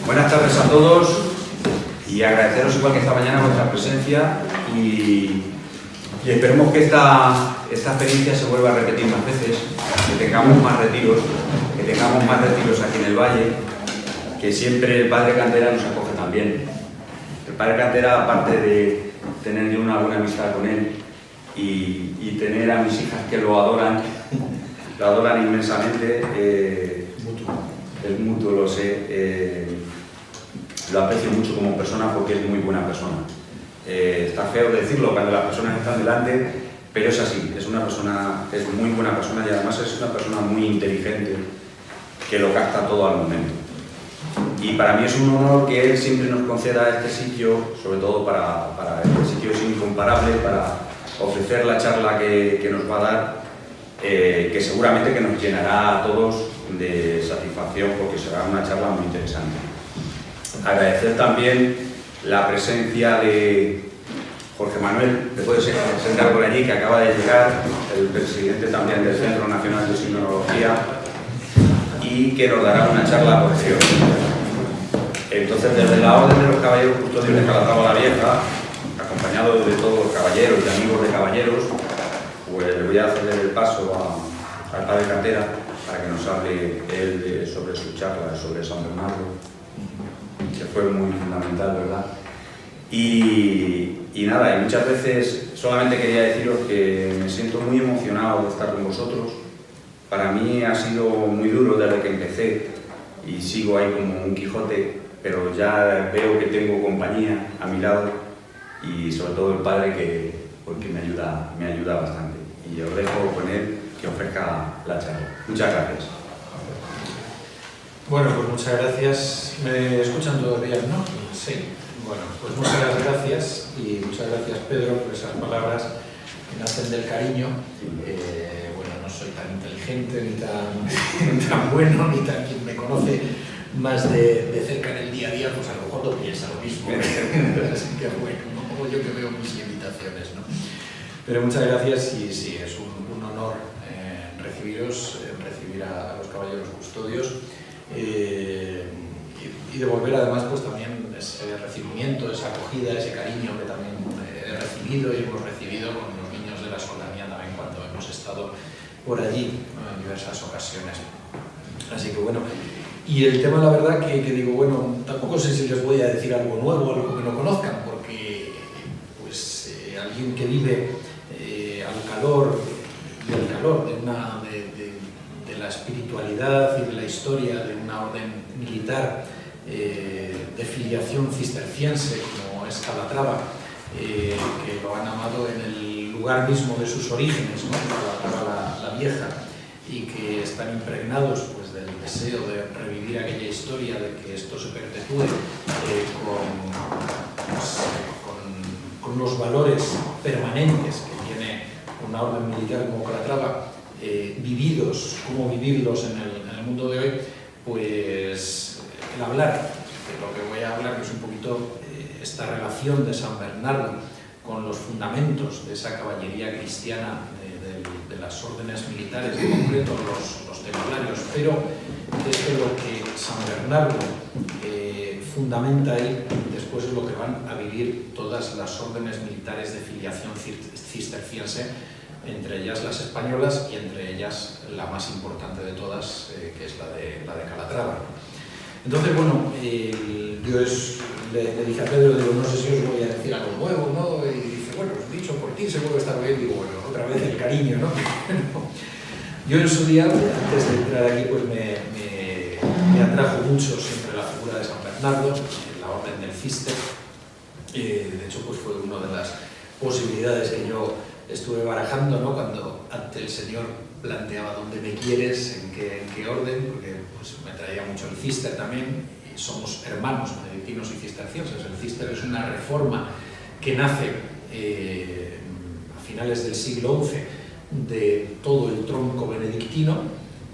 Buenas tardes a todos y agradeceros igual que esta mañana vuestra presencia y esperemos que esta experiencia se vuelva a repetir más veces, que tengamos más retiros aquí en el Valle, que siempre el Padre Cantera nos acoge también. El Padre Cantera, aparte de tener yo una buena amistad con él y tener a mis hijas que lo adoran inmensamente, el mutuo lo sé, lo aprecio mucho como persona porque es muy buena persona. Está feo decirlo cuando las personas están delante, pero es así, es muy buena persona y además es una persona muy inteligente que lo capta todo al momento. Y para mí es un honor que él siempre nos conceda este sitio, sobre todo para este sitio es incomparable, para ofrecer la charla que nos va a dar, que seguramente que nos llenará a todos de satisfacción porque será una charla muy interesante. Agradecer también la presencia de Jorge Manuel, que puede sentar por allí, que acaba de llegar, el presidente también del Centro Nacional de Sinología, y que nos dará una charla posterior. Entonces, desde la Orden de los Caballeros Custodios de Calatrava la Vieja, acompañado de todos los caballeros y amigos de caballeros, pues le voy a ceder el paso al Padre Cantera para que nos hable él sobre su charla, sobre San Bernardo, que fue muy fundamental, ¿verdad? Y nada, y muchas veces solamente quería deciros que me siento muy emocionado de estar con vosotros. Para mí ha sido muy duro desde que empecé y sigo ahí como un Quijote, pero ya veo que tengo compañía a mi lado y sobre todo el Padre porque me ayuda bastante. Y os dejo con él que ofrezca la charla. Muchas gracias. Bueno, pues muchas gracias. ¿Me escuchan todavía, no? Sí. Bueno, pues muchas gracias y muchas gracias, Pedro, por esas palabras que nacen del cariño. Bueno, no soy tan inteligente, ni tan bueno, ni tan quien me conoce más de cerca en el día a día, pues a lo mejor no piensa lo mismo. Así que bueno, como yo que veo mis limitaciones, ¿no? Pero muchas gracias y sí, es un honor recibir a los caballeros custodios y devolver además pues también ese recibimiento, esa acogida, ese cariño que también he recibido y hemos recibido con los niños de la Solanía también cuando hemos estado por allí en diversas ocasiones. Así que bueno, y el tema la verdad que digo, bueno, tampoco sé si les voy a decir algo nuevo, algo que no conozcan, porque pues alguien que vive al calor de la espiritualidad y de la historia de una orden militar de filiación cisterciense como es Calatrava, que lo han amado en el lugar mismo de sus orígenes, ¿no? Calatrava la Vieja, y que están impregnados pues, del deseo de revivir aquella historia, de que esto se perpetúe con unos valores permanentes que tiene una orden militar como Calatrava, vividos, cómo vivirlos en el mundo de hoy, pues el hablar, de lo que voy a hablar, que es un poquito esta relación de San Bernardo con los fundamentos de esa caballería cristiana de las órdenes militares, en concreto los templarios, pero desde lo que San Bernardo fundamenta ahí, después es lo que van a vivir todas las órdenes militares de filiación cisterciense, entre ellas las españolas y entre ellas la más importante de todas, que es la de Calatrava. Entonces, bueno, yo le dije a Pedro, digo, no sé si os voy a decir algo nuevo, ¿no? Y dice, bueno, dicho por ti seguro que está bien. Digo, bueno, otra vez el cariño, ¿no? Yo en su día, antes de entrar aquí, pues me atrajo mucho siempre la figura de San Bernardo, la orden del Cister. De hecho, pues fue una de las posibilidades que yo estuve barajando, ¿no? Cuando ante el Señor planteaba dónde me quieres, en qué orden, porque pues, me traía mucho el Cister también, y somos hermanos benedictinos y cistercienses. El Cister es una reforma que nace a finales del siglo XI de todo el tronco benedictino,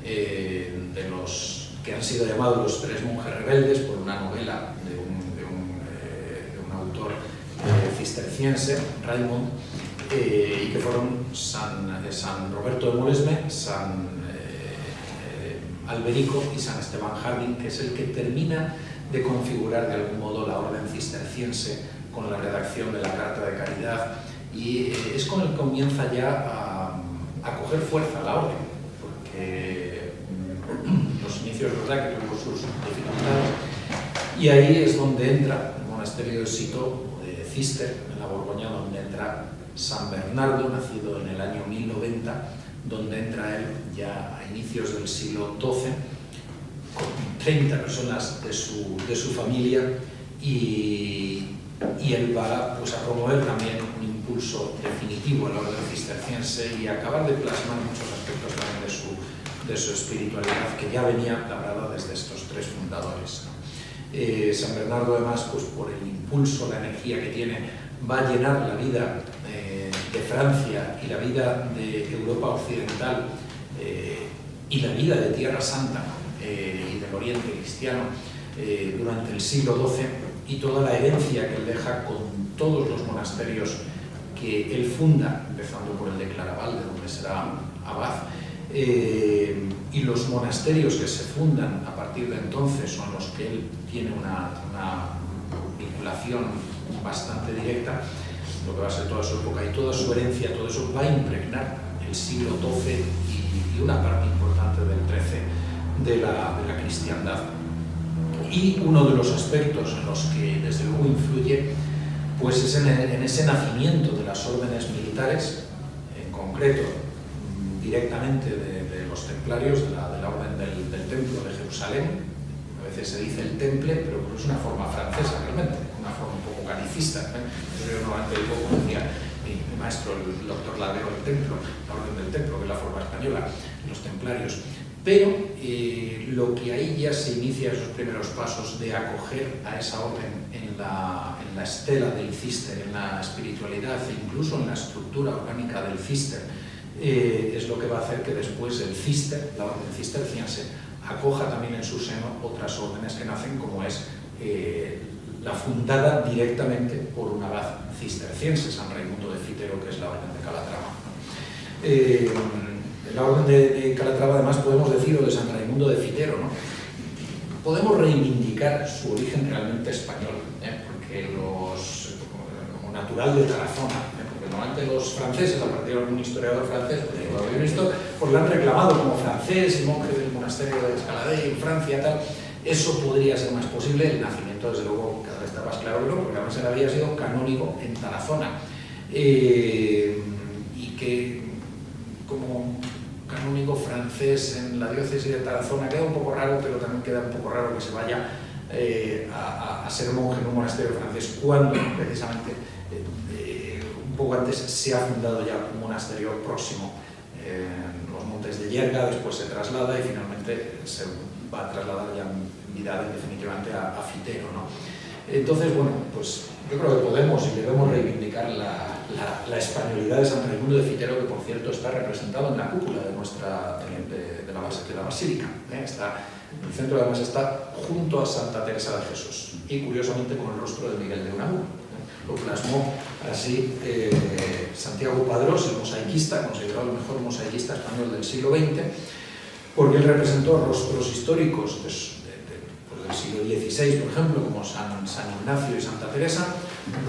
de los que han sido llamados los tres monjes rebeldes por una novela de un autor cisterciense, Raymond, y que fueron San Roberto de Molesme, San Alberico y San Esteban Harding, que es el que termina de configurar de algún modo la orden cisterciense con la redacción de la Carta de Caridad, y es con el que comienza ya a coger fuerza la orden, porque los inicios, ¿verdad?, que tuvo sus dificultades, y ahí es donde entra el monasterio de Citeaux, de Cister, en la Borgoña, donde entra San Bernardo, nacido en el año 1090, donde entra él ya a inicios del siglo XII, con 30 personas de su familia, y él va, pues, a promover también un impulso definitivo en la orden cisterciense y a acabar de plasmar muchos aspectos también de su espiritualidad, que ya venía labrada desde estos tres fundadores, ¿no? San Bernardo, además, pues, por el impulso, la energía que tiene, va a llenar la vida de Francia y la vida de Europa occidental y la vida de Tierra Santa y del Oriente cristiano durante el siglo XII, y toda la herencia que él deja con todos los monasterios que él funda, empezando por el de Claraval, de donde será abad, y los monasterios que se fundan a partir de entonces son los que él tiene una vinculación bastante directa, lo que va a ser toda su época y toda su herencia, todo eso va a impregnar el siglo XII y una parte importante del XIII de la cristiandad. Y uno de los aspectos en los que desde luego influye, pues, es en ese nacimiento de las órdenes militares, en concreto directamente de los templarios, de la orden del Templo de Jerusalén. A veces se dice el Temple, pero es una forma francesa realmente, una forma un poco canicista, ¿eh? Yo normalmente digo, como decía mi maestro, el doctor Ladero, el Templo, la orden del Templo, que es la forma española, los templarios. Pero lo que ahí ya se inicia, esos primeros pasos de acoger a esa orden en la estela del Cister, en la espiritualidad e incluso en la estructura orgánica del Cister, es lo que va a hacer que después el Cister, la orden cisterciense, acoja también en su seno otras órdenes que nacen, como es la fundada directamente por un abad cisterciense, San Raimundo de Fitero, que es la orden de Calatrava, ¿no? La orden de Calatrava, además, podemos decir, o de San Raimundo de Fitero, ¿no? Podemos reivindicar su origen realmente español, porque como natural de Tarazona, porque normalmente los franceses, a partir de algún historiador francés, pues lo han reclamado como francés y monje del monasterio de Escaladey en Francia, tal. Eso podría ser más posible. El nacimiento, desde luego, cada vez está más claro, ¿no?, porque además él había sido canónigo en Tarazona, y que como canónigo francés en la diócesis de Tarazona queda un poco raro, pero también queda un poco raro que se vaya a ser monje en un monasterio francés cuando precisamente un poco antes se ha fundado ya un monasterio próximo en los montes de Yerga. Después se traslada y finalmente se va a trasladar ya en vida definitivamente a Fitero, ¿no? Entonces, bueno, pues yo creo que podemos y debemos reivindicar la españolidad de San Raimundo de Fitero, que por cierto está representado en la cúpula de la basílica, ¿eh? En el centro, además, está junto a Santa Teresa de Jesús y curiosamente con el rostro de Miguel de Unamuno. Lo plasmó así Santiago Padrós, el mosaiquista, considerado el mejor mosaiquista español del siglo XX, porque él representó rostros históricos del siglo XVI, por ejemplo, como San Ignacio y Santa Teresa,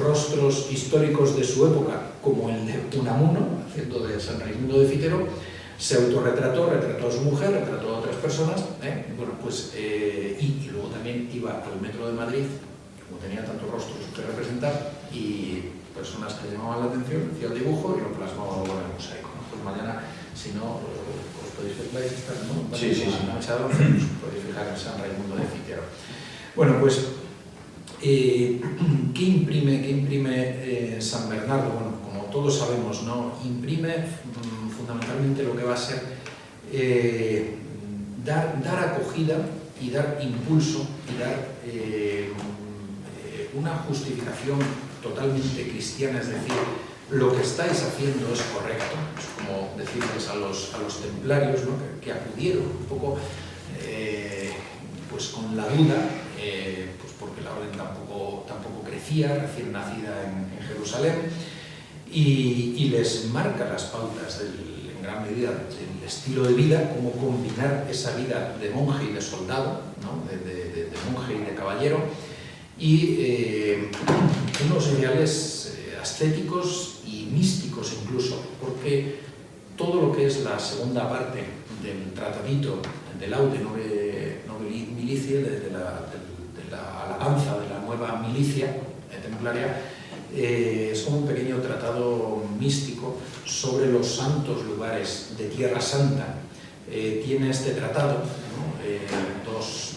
rostros históricos de su época, como el de Unamuno, haciendo de San Raimundo de Fitero. Se autorretrató, retrató a su mujer, retrató a otras personas, bueno, pues, y luego también iba al metro de Madrid, como tenía tantos rostros que representar y personas que llamaban la atención, hacía el dibujo y lo plasmaba luego en el mosaico, ¿no? Pues mañana, si no, os podéis fijar, ¿no? Sí, sí, sí. Podéis fijar en San Raimundo de Fitero. Bueno, pues, ¿qué imprime San Bernardo? Bueno, como todos sabemos, ¿no?, imprime fundamentalmente lo que va a ser dar acogida y dar impulso y dar una justificación totalmente cristiana, es decir, lo que estáis haciendo es correcto. Es como decirles a los templarios, ¿no?, que acudieron un poco pues con la duda, pues porque la orden tampoco crecía, recién nacida en Jerusalén, y les marca las pautas del en gran medida del estilo de vida, cómo combinar esa vida de monje y de soldado, ¿no? de monje y de caballero, y unos ideales ascéticos y místicos incluso, porque todo lo que es la segunda parte del tratadito de Laude Nobili Militiae, de la alabanza de la nueva milicia templaria, es como un pequeño tratado místico sobre los santos lugares de Tierra Santa. Tiene este tratado, ¿no?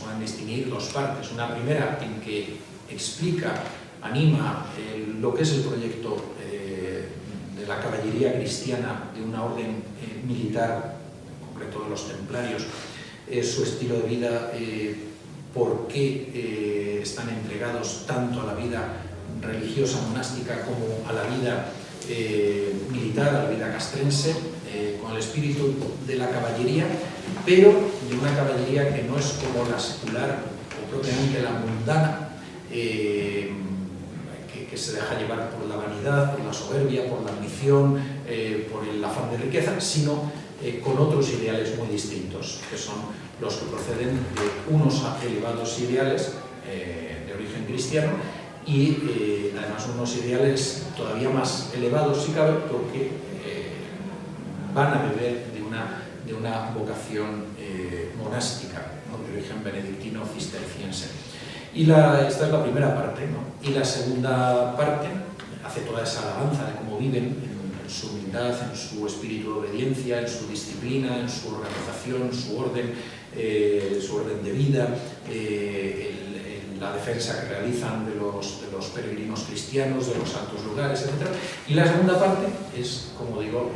Pueden distinguir dos partes. Una primera en que explica, anima lo que es el proyecto de la caballería cristiana, de una orden militar, en concreto de los templarios, su estilo de vida, por qué están entregados tanto a la vida religiosa monástica como a la vida militar, a la vida castrense, con el espíritu de la caballería, pero de una caballería que no es como la secular o propiamente la mundana, que se deja llevar por la vanidad, por la soberbia, por la ambición, por el afán de riqueza, sino con otros ideales muy distintos, que son los que proceden de unos elevados ideales de origen cristiano y además unos ideales todavía más elevados, si cabe, porque van a beber de una vocación monástica, ¿no? De origen benedictino cisterciense. Y esta es la primera parte, ¿no? Y la segunda parte hace toda esa alabanza de cómo viven en su humildad, en su espíritu de obediencia, en su disciplina, en su organización, su orden de vida, la defensa que realizan de los peregrinos cristianos, de los santos lugares, etc. Y la segunda parte es, como digo,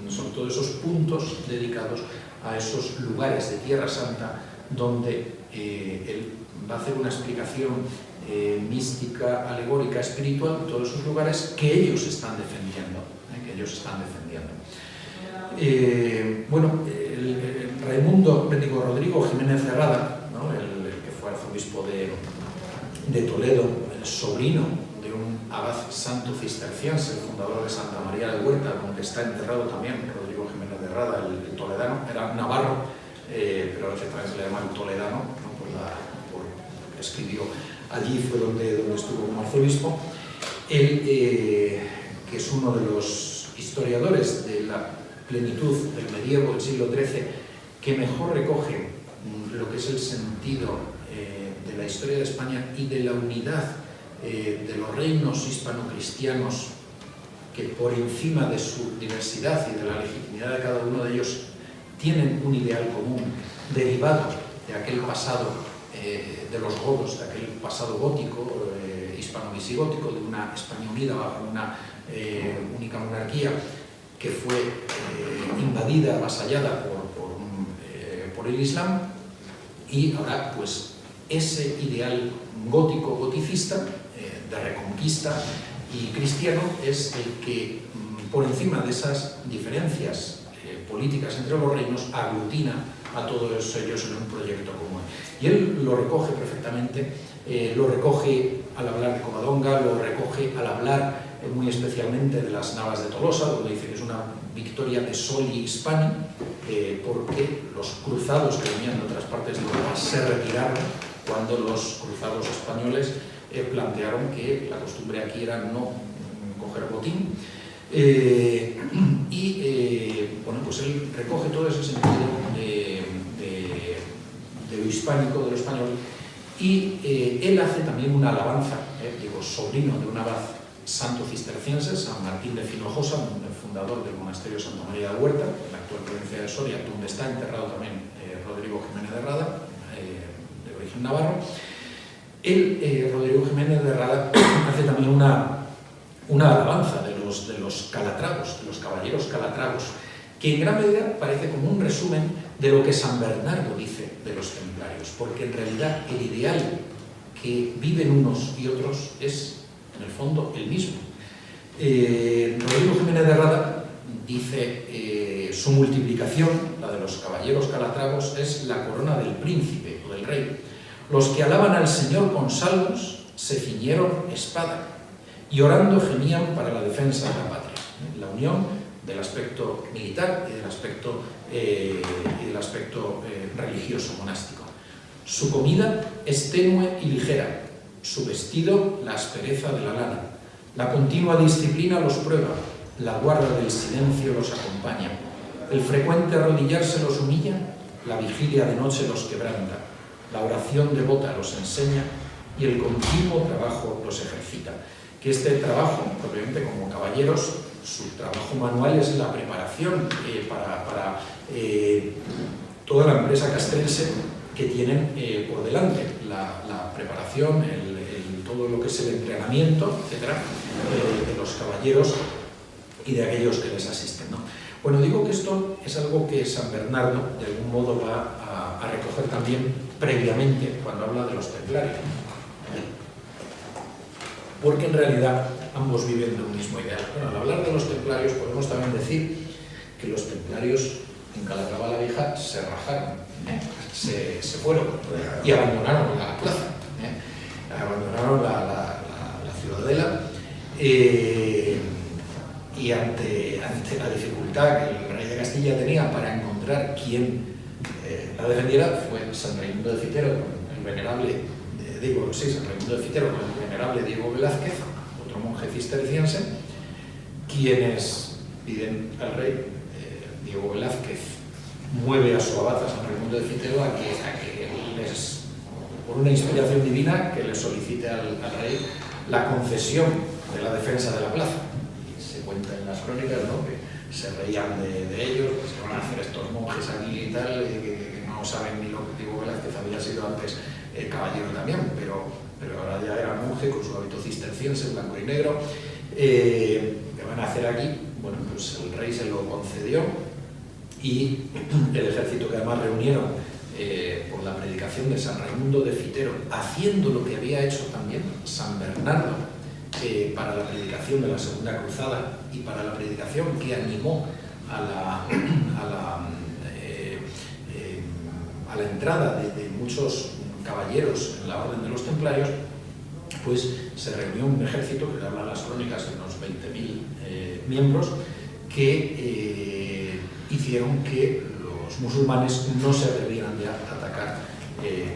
son todos esos puntos dedicados a esos lugares de Tierra Santa donde él va a hacer una explicación mística, alegórica, espiritual de todos esos lugares que ellos están defendiendo. Bueno, Rodrigo Jiménez de Rada, ¿no? el que fue arzobispo de Toledo, el sobrino de un abad santo cisterciense, el fundador de Santa María de Huerta, donde está enterrado también Rodrigo Jiménez de Rada, el toledano, era navarro, pero a veces también se le llama el toledano, ¿no? Porque escribió allí, fue donde estuvo como arzobispo. Él, que es uno de los historiadores de la plenitud del medievo del siglo XIII, que mejor recoge lo que es el sentido de la historia de España y de la unidad de los reinos hispano-cristianos, que por encima de su diversidad y de la legitimidad de cada uno de ellos tienen un ideal común derivado de aquel pasado de los godos, de aquel pasado gótico, hispano-visigótico, de una España unida bajo una única monarquía que fue invadida, avasallada por el Islam, y ahora pues ese ideal gótico, goticista, de reconquista y cristiano, es el que por encima de esas diferencias políticas entre los reinos aglutina a todos ellos en un proyecto común. Y él lo recoge perfectamente, lo recoge al hablar de Covadonga, lo recoge al hablar muy especialmente de las Navas de Tolosa, donde dice que es una victoria de soli hispani, porque los cruzados que venían de otras partes de Europa se retiraron cuando los cruzados españoles plantearon que la costumbre aquí era no coger botín. Bueno, pues él recoge todo ese sentido de lo hispánico, de lo español, y él hace también una alabanza, sobrino de un abad santo cisterciense, San Martín de Finojosa, el fundador del monasterio de Santa María de Huerta, en la actual provincia de Soria, donde está enterrado también Rodrigo Jiménez de Rada, de origen navarro. Rodrigo Jiménez de Rada hace también una alabanza de los calatragos, de los caballeros calatragos, que en gran medida parece como un resumen de lo que San Bernardo dice de los templarios, porque en realidad el ideal que viven unos y otros es, en el fondo, el mismo. Rodrigo Jiménez de Rada dice su multiplicación, la de los caballeros calatragos, es la corona del príncipe o del rey. Los que alaban al Señor con salmos se ciñeron espada y orando gemían para la defensa de la patria. La unión del aspecto militar y del aspecto religioso, monástico. Su comida es tenue y ligera, su vestido la aspereza de la lana, la continua disciplina los prueba, la guarda del silencio los acompaña, el frecuente arrodillarse los humilla, la vigilia de noche los quebranta, la oración devota los enseña y el continuo trabajo los ejercita. Que este trabajo, propiamente como caballeros, su trabajo manual es la preparación para toda la empresa castrense que tienen por delante, la preparación, todo lo que es el entrenamiento, etcétera, de los caballeros y de aquellos que les asisten, ¿no? Bueno, digo que esto es algo que San Bernardo de algún modo va a recoger también previamente cuando habla de los templarios, porque en realidad ambos viven de un mismo ideal. Bueno, al hablar de los templarios podemos también decir que los templarios en Calatrava la Vieja se rajaron, se fueron y abandonaron la plaza, abandonaron la ciudadela, y ante la dificultad que el rey de Castilla tenía para encontrar quien la defendiera, fue San Raimundo de Fitero con el venerable, San Raimundo de Fitero con el venerable Diego Velázquez, otro monje cisterciense, quienes piden al rey. Diego Velázquez mueve a su abad, a San Raimundo de Fitero, a que les, por una inspiración divina, que le solicite al rey la concesión de la defensa de la plaza. Y se cuenta en las crónicas, ¿no?, que se reían de ellos, que se van a hacer estos monjes aquí y tal, que no saben ni lo que Diego Velázquez había sido antes caballero también, pero ahora ya era monje con su hábito cisterciense, blanco y negro. ¿Qué van a hacer aquí? Bueno, pues el rey se lo concedió y el ejército que además reunieron por la predicación de San Raimundo de Fitero, haciendo lo que había hecho también San Bernardo para la predicación de la Segunda Cruzada y para la predicación que animó a la entrada de muchos caballeros en la Orden de los Templarios, pues se reunió un ejército que hablan las crónicas de unos 20.000 miembros que hicieron que los musulmanes no se atrevieran ya a atacar,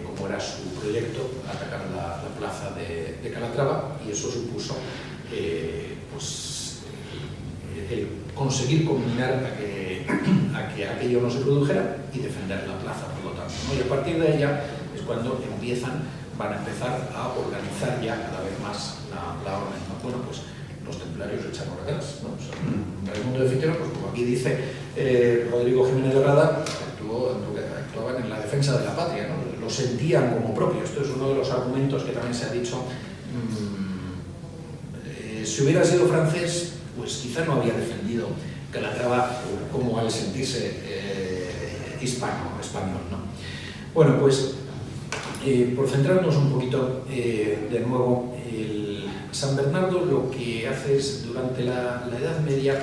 como era su proyecto, atacar la plaza de Calatrava, y eso supuso pues, el conseguir combinar a que aquello no se produjera y defender la plaza, por lo tanto, ¿no? Y a partir de ella es cuando van a empezar a organizar ya cada vez más la orden, ¿no? Bueno, pues los templarios echaron atrás, ¿no? O sea, Raimundo de Fitero, pues como aquí dice Rodrigo Jiménez de Rada, actuaban en la defensa de la patria, ¿no? Lo sentían como propio. Esto es uno de los argumentos que también se ha dicho. Si hubiera sido francés, pues quizá no había defendido Calatrava como al sentirse español, ¿no? Bueno, pues por centrarnos un poquito de nuevo, San Bernardo lo que hace es, durante la Edad Media,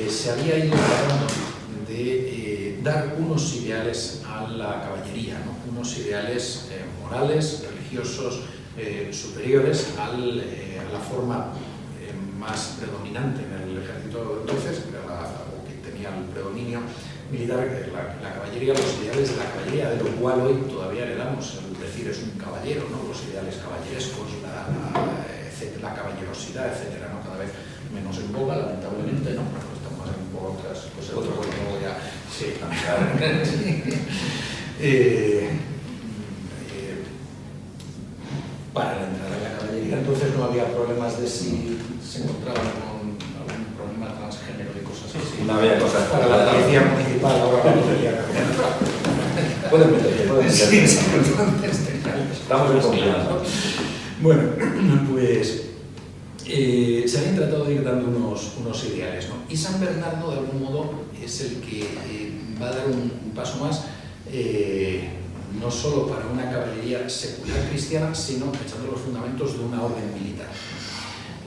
se había ido tratando de dar unos ideales a la caballería, ¿no? Unos ideales morales, religiosos, superiores a la forma más predominante en el ejército entonces, que era o que tenía el predominio militar, la caballería, los ideales de la caballería, de lo cual hoy todavía heredamos, es decir, es un caballero, ¿no? Los ideales caballerescos, la caballerosidad, etcétera, ¿no? Cada vez menos en boga, lamentablemente, ¿no? Pero estamos en boga otras cosas, otro juego ya, sí, también. Para la entrada en la caballería entonces no había problemas de si se encontraban con algún problema transgénero y cosas así. No había cosas. Para la policía municipal ahora no podría cambiar. Pueden meterle. Sí, entonces estamos en confianza. Bueno, pues se habían tratado de ir dando unos ideales, ¿no? Y San Bernardo, de algún modo, es el que va a dar un paso más, no solo para una caballería secular cristiana, sino echando los fundamentos de una orden militar.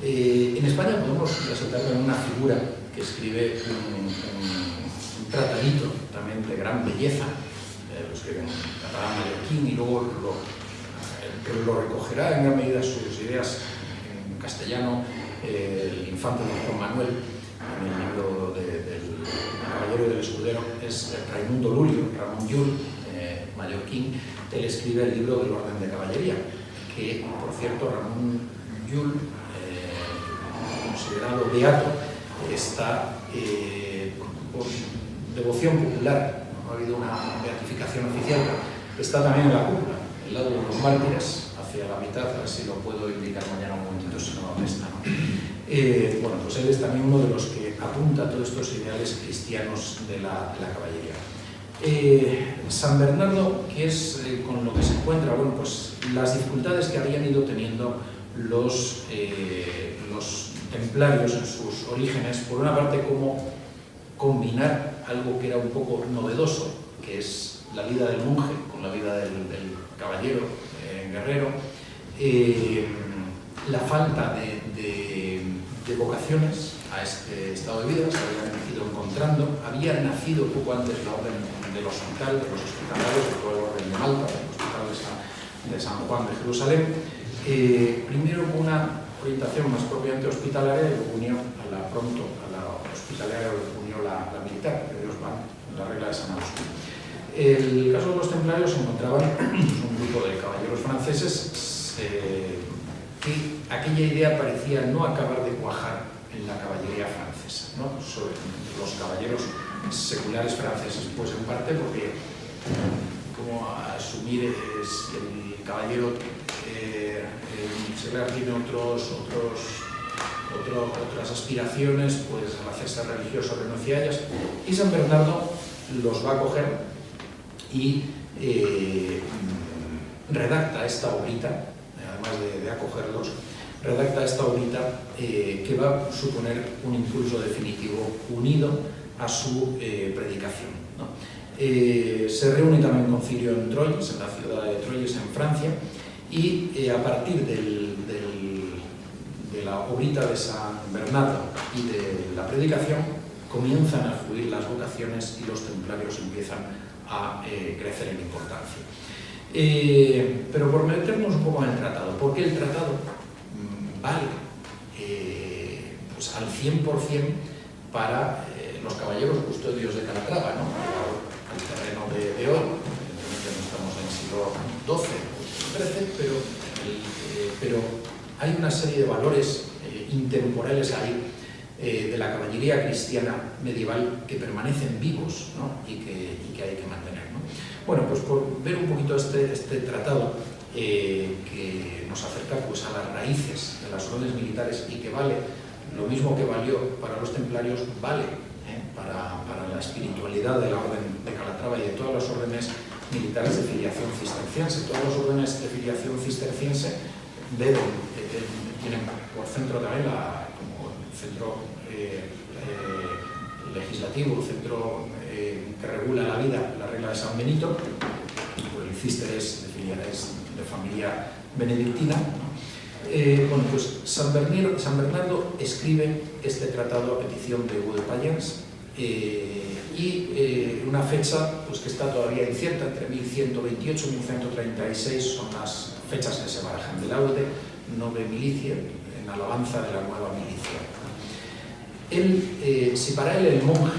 En España podemos resaltar también una figura que escribe un tratadito también de gran belleza, lo escribe en catalán mallorquín, y luego que lo recogerá en gran medida sus ideas en castellano, el infante don Juan Manuel, en el libro del Caballero y del Escudero es Raimundo Lulio, Ramón Llull, mallorquín. Él escribe el libro del Orden de Caballería, que, por cierto, Ramón Llull, considerado beato, está por devoción popular, no ha habido una beatificación oficial, está también en la cúpula, el lado de los mártires, hacia la mitad, a ver si lo puedo indicar mañana un momentito, si no está, ¿no? Bueno, pues él es también uno de los que apunta todos estos ideales cristianos de la caballería. San Bernardo, que es con lo que se encuentra, bueno, pues las dificultades que habían ido teniendo los templarios en sus orígenes, por una parte, cómo combinar algo que era un poco novedoso, que es la vida del monje con la vida del caballero guerrero, la falta de vocaciones a este estado de vida, se habían ido encontrando, había nacido poco antes la orden del hospital, de los hospitalarios, de la orden de Malta, el hospital de San Juan de Jerusalén, primero con una orientación más propiamente hospitalaria y luego unió a la hospitalaria unió la militar, que ellos van en la regla de San Agustín. El caso de los templarios se encontraban un grupo de caballeros franceses que aquella idea parecía no acabar de cuajar en la caballería francesa, ¿no? Sobre los caballeros seculares franceses, pues en parte porque como asumir si el caballero secular tiene otras aspiraciones, pues al hacerse religioso renuncia a ellas, y San Bernardo los va a coger y redacta esta obrita, además de acogerlos, redacta esta obrita que va a suponer un impulso definitivo unido a su predicación, ¿no? Se reúne también un concilio en Troyes, en la ciudad de Troyes, en Francia, y a partir de la obrita de San Bernardo y de la predicación comienzan a fluir las vocaciones y los templarios empiezan a crecer en importancia. Pero por meternos un poco en el tratado, ¿por qué el tratado vale pues al 100% para los caballeros custodios de Calatrava, ¿no? El terreno de oro, evidentemente no estamos en el siglo XII o XIII, pero hay una serie de valores intemporales ahí de la caballería cristiana medieval que permanecen vivos, ¿no? y que hay que mantener, ¿no? Bueno, pues por ver un poquito este tratado que nos acerca pues, a las raíces de las órdenes militares y que vale lo mismo que valió para los templarios, vale para la espiritualidad de la orden de Calatrava y de todas las órdenes militares de filiación cisterciense. Todas las órdenes de filiación cisterciense tienen por centro también como centro legislativo, el centro que regula la vida, la regla de San Benito, el cister es de familia benedictina, ¿no? Bueno, pues San Bernardo escribe este tratado a petición de Hugo de Payens y una fecha pues, que está todavía incierta, entre 1128 y 1136 son las fechas que se barajan, del laude nove milicia, en alabanza de la nueva milicia. Si para él el monje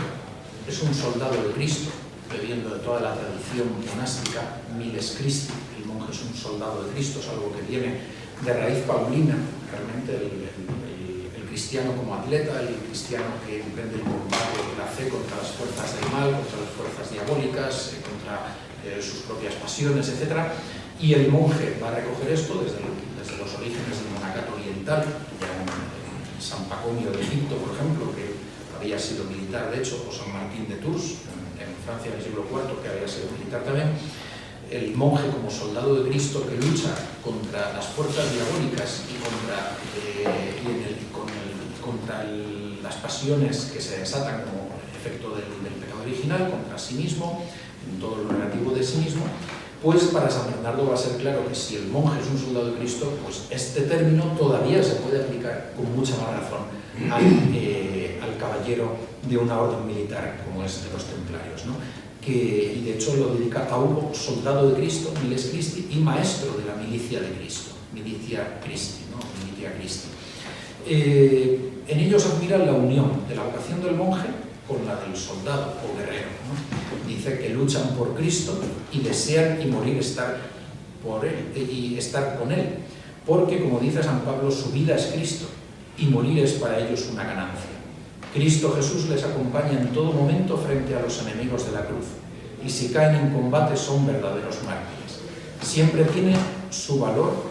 es un soldado de Cristo, bebiendo de toda la tradición monástica, miles Christi, el monje es un soldado de Cristo, es algo que viene de raíz paulina, realmente el cristiano como atleta, el cristiano que emprende el combate de la fe contra las fuerzas del mal, contra las fuerzas diabólicas, contra sus propias pasiones, etc. Y el monje va a recoger esto desde los orígenes del monacato oriental, ya en San Pacomio de Egipto, por ejemplo, que había sido militar, de hecho, o San Martín de Tours, en Francia en el siglo IV, que había sido militar también. El monje como soldado de Cristo que lucha contra las fuerzas diabólicas y contra las pasiones que se desatan como efecto del pecado original, contra sí mismo, en todo lo negativo de sí mismo, pues para San Bernardo va a ser claro que si el monje es un soldado de Cristo, pues este término todavía se puede aplicar con mucha más razón al caballero de una orden militar como es de los templarios, ¿no? Y de hecho lo dedica a Hugo, soldado de Cristo, miles Christi, y maestro de la milicia de Cristo. militia Christi, ¿no? Militia Christi. En ellos admiran la unión de la vocación del monje con la del soldado o guerrero, ¿no? Dice que luchan por Cristo y desean y morir estar por Él y estar con Él, porque, como dice San Pablo, su vida es Cristo y morir es para ellos una ganancia. Cristo Jesús les acompaña en todo momento frente a los enemigos de la cruz, y si caen en combate son verdaderos mártires. Siempre tiene su valor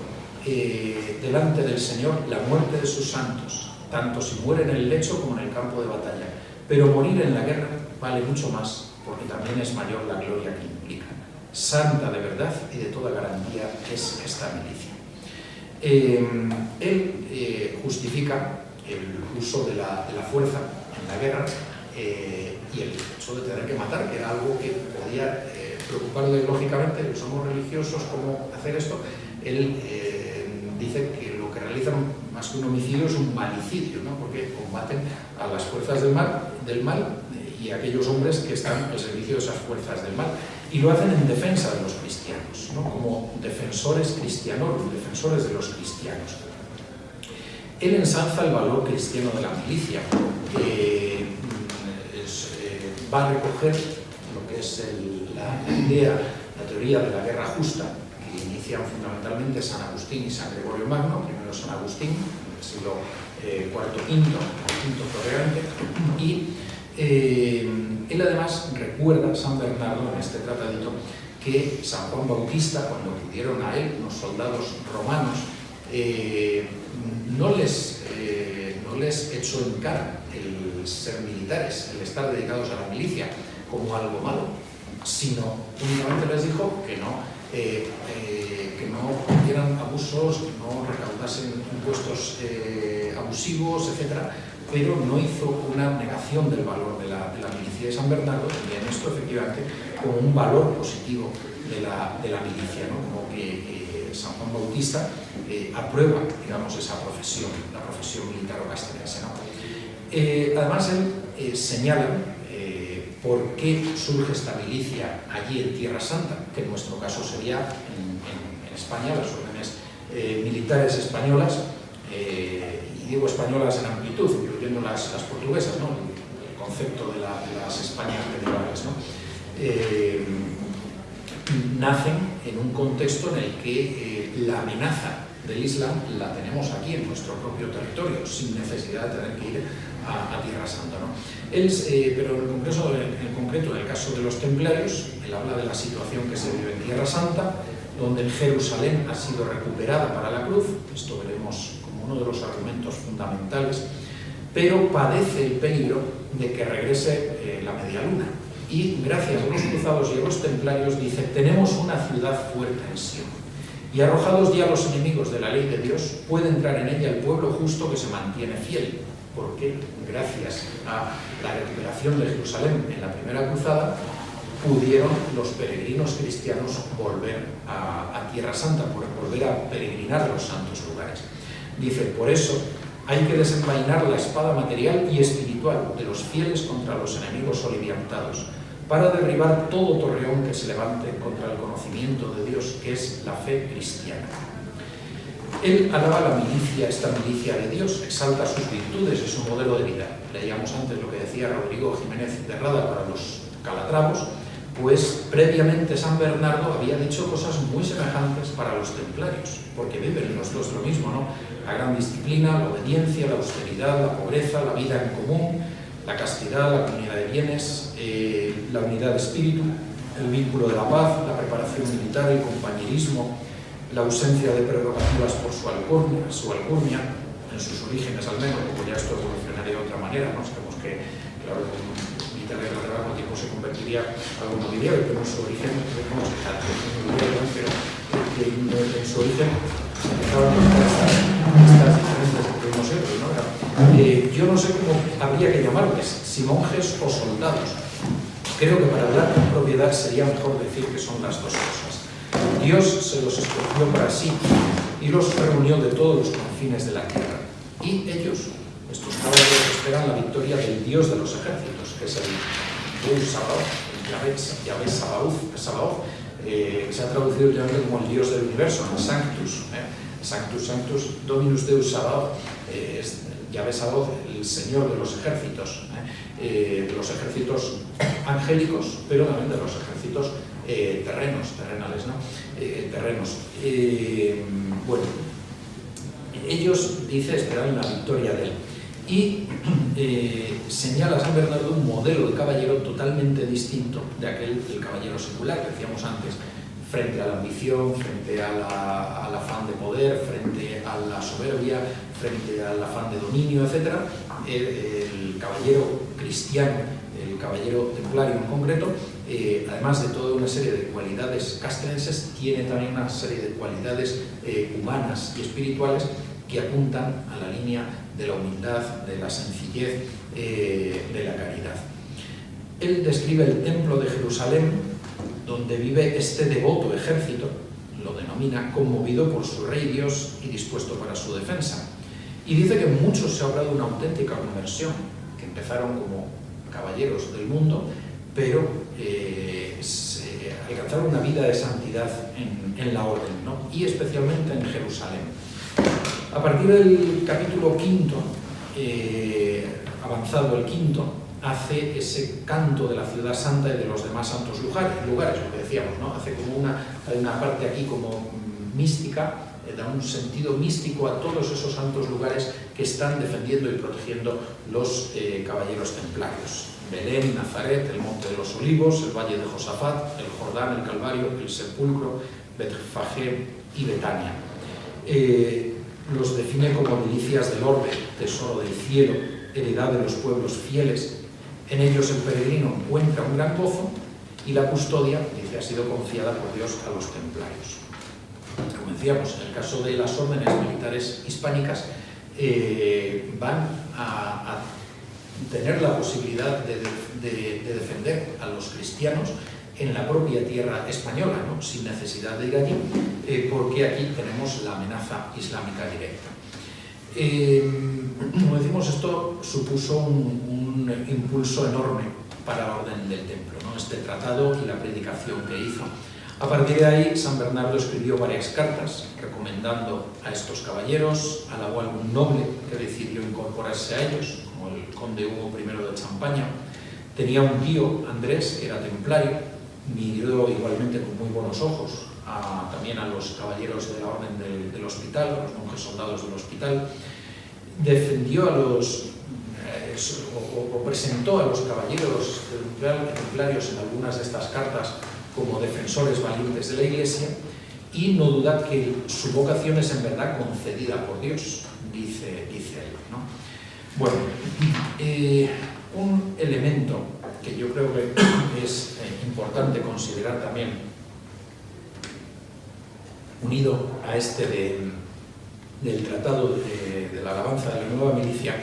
delante del Señor la muerte de sus santos, tanto si mueren en el lecho como en el campo de batalla. Pero morir en la guerra vale mucho más, porque también es mayor la gloria que implica. Santa de verdad y de toda garantía es esta milicia. Él justifica el uso de la fuerza en la guerra y el hecho de tener que matar, que era algo que podía preocuparle lógicamente. Somos religiosos, ¿cómo hacer esto? Él dice que lo que realizan más que un homicidio es un malicidio, ¿no? Porque combaten a las fuerzas del mal y a aquellos hombres que están al servicio de esas fuerzas del mal, y lo hacen en defensa de los cristianos, ¿no? Como defensores cristianos, defensores de los cristianos. Él ensalza el valor cristiano de la milicia, va a recoger lo que es la idea, la teoría de la guerra justa, que inician fundamentalmente San Agustín y San Gregorio Magno, primero San Agustín, en el siglo IV-V, probablemente, y él además recuerda a San Bernardo en este tratadito que San Juan Bautista, cuando acudieron a él unos soldados romanos, no les echó en cara el ser militares, el estar dedicados a la milicia como algo malo, sino únicamente les dijo que no cometieran abusos, que no recaudasen impuestos abusivos, etc., pero no hizo una negación del valor de la milicia de San Bernardo, también esto efectivamente como un valor positivo de la milicia, ¿no? Como que San Juan Bautista aprueba, digamos, esa profesión, la profesión militar o castrense, ¿no? Además, él señala por qué surge esta milicia allí en Tierra Santa, que en nuestro caso sería en España, las órdenes militares españolas, y digo españolas en amplitud, incluyendo las portuguesas, ¿no? El concepto de las Españas medievales, ¿no? Nacen en un contexto en el que la amenaza del Islam la tenemos aquí en nuestro propio territorio, sin necesidad de tener que ir a Tierra Santa, ¿no? Pero en concreto, en el caso de los templarios, él habla de la situación que se vive en Tierra Santa, donde en Jerusalén ha sido recuperada para la cruz, esto veremos como uno de los argumentos fundamentales, pero padece el peligro de que regrese la media luna. Y gracias a los cruzados y a los templarios, dice, tenemos una ciudad fuerte en Sion, y arrojados ya los enemigos de la ley de Dios, puede entrar en ella el pueblo justo que se mantiene fiel, porque gracias a la recuperación de Jerusalén en la primera cruzada, pudieron los peregrinos cristianos volver a Tierra Santa, volver a peregrinar a los santos lugares. Dice, por eso hay que desenvainar la espada material y espiritual de los fieles contra los enemigos oliviantados, para derribar todo torreón que se levante contra el conocimiento de Dios, que es la fe cristiana. Él alaba la milicia, esta milicia de Dios, exalta sus virtudes y su modelo de vida. Leíamos antes lo que decía Rodrigo Jiménez de Rada para los calatravos, pues previamente San Bernardo había dicho cosas muy semejantes para los templarios, porque viven los dos lo mismo, ¿no? La gran disciplina, la obediencia, la austeridad, la pobreza, la vida en común, la castidad, la comunidad de bienes, la unidad de espíritu, el vínculo de la paz, la preparación militar, el compañerismo, la ausencia de prerrogativas por su alcurnia, en sus orígenes al menos, porque ya esto evolucionaría de otra manera, ¿no? Sabemos que, claro, militar de la guerra con tiempo se convertiría en algo nobiliario, pero en su origen, pero en su origen empezaban estas diferentes entre unos y otros, ¿no? Yo no sé cómo habría que llamarles, si monjes o soldados. Creo que para hablar con propiedad sería mejor decir que son las dos cosas. Dios se los escogió para sí y los reunió de todos los confines de la tierra. Y ellos, estos caballeros, esperan la victoria del Dios de los ejércitos, que es el Dios Sabaoth, el Yahvé Sabaoth, se ha traducido últimamente como el Dios del universo, el Sanctus. Sanctus Sanctus Dominus Deus Sabaoth, Yahvé Sabaoth, el Señor de los ejércitos angélicos, pero también de los ejércitos terrenales, ¿no? Bueno, ellos, dice, esperaban la victoria de él. Y señala a San Bernardo un modelo de caballero totalmente distinto de aquel del caballero secular que decíamos antes, frente a la ambición, frente al afán de poder, frente a la soberbia, frente al afán de dominio, etc. El caballero cristiano, el caballero templario en concreto, además de toda una serie de cualidades castrenses, tiene también una serie de cualidades humanas y espirituales que apuntan a la línea de la humildad, de la sencillez, de la caridad. Él describe el templo de Jerusalén, donde vive este devoto ejército, lo denomina conmovido por su rey Dios y dispuesto para su defensa. Y dice que muchos se ha obrado una auténtica conversión, que empezaron como caballeros del mundo, pero alcanzaron una vida de santidad en la orden, ¿no? Y especialmente en Jerusalén. A partir del capítulo 5, avanzado el 5, hace ese canto de la ciudad santa y de los demás santos lugares, lo que decíamos, ¿no? Hace como hay una parte aquí como mística, da un sentido místico a todos esos santos lugares que están defendiendo y protegiendo los caballeros templarios. Belén, Nazaret, el Monte de los Olivos, el Valle de Josafat, el Jordán, el Calvario, el Sepulcro, Betfagé y Betania. Los define como delicias del orbe, tesoro del cielo, heredad de los pueblos fieles. En ellos el peregrino encuentra un gran gozo y la custodia, dice, ha sido confiada por Dios a los templarios. Como decíamos, en el caso de las órdenes militares hispánicas, van a tener la posibilidad de defender a los cristianos en la propia tierra española, ¿no? Sin necesidad de ir allí, porque aquí tenemos la amenaza islámica directa. Como decimos, esto supuso un impulso enorme para la Orden del Templo, ¿no? Este tratado y la predicación que hizo. A partir de ahí, San Bernardo escribió varias cartas recomendando a estos caballeros, alabó a algún noble que decidió incorporarse a ellos, como el conde Hugo I de Champaña. Tenía un tío, Andrés, que era templario, miró igualmente con muy buenos ojos también a los caballeros de la Orden del Hospital, a los monjes soldados del Hospital. Defendió a los, o presentó a los caballeros templarios en algunas de estas cartas como defensores valientes de la Iglesia, y no duda que su vocación es en verdad concedida por Dios, dice él, ¿no? Bueno, un elemento que yo creo que es importante considerar también, unido a este del tratado de la alabanza de la nueva milicia,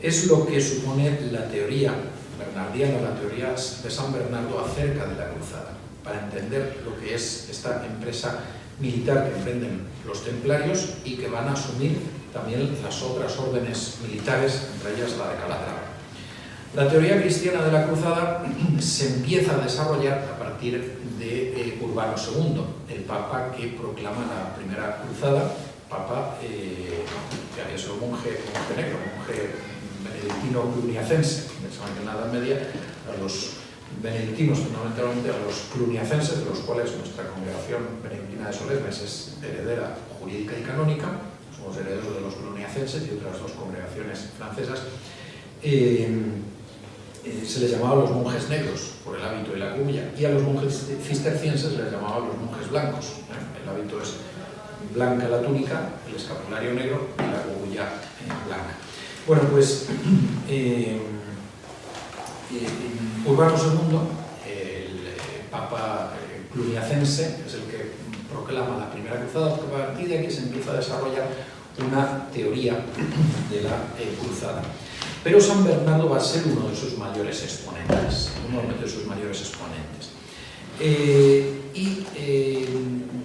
es lo que supone la teoría bernardiana, la teoría de San Bernardo acerca de la cruzada, para entender lo que es esta empresa militar que emprenden los templarios y que van a asumir también las otras órdenes militares, entre ellas la de Calatrava. La teoría cristiana de la cruzada se empieza a desarrollar a partir de Urbano II, el papa que proclama la primera cruzada, papa que había sido monje negro, monje benedictino cluniacense. Pensaban que en la Edad Media a los benedictinos, fundamentalmente a los cluniacenses, de los cuales nuestra congregación benedictina de Solesmes es heredera jurídica y canónica, somos herederos de los cluniacenses y otras dos congregaciones francesas, se les llamaba a los monjes negros por el hábito y la cuya, y a los monjes cistercienses les llamaban los monjes blancos. El hábito es blanca la túnica, el escapulario negro y la cuya blanca. Bueno, pues Urbano II, el papa cluniacense, es el que proclama la primera cruzada, porque a partir de aquí se empieza a desarrollar una teoría de la cruzada. Pero San Bernardo va a ser uno de sus mayores exponentes,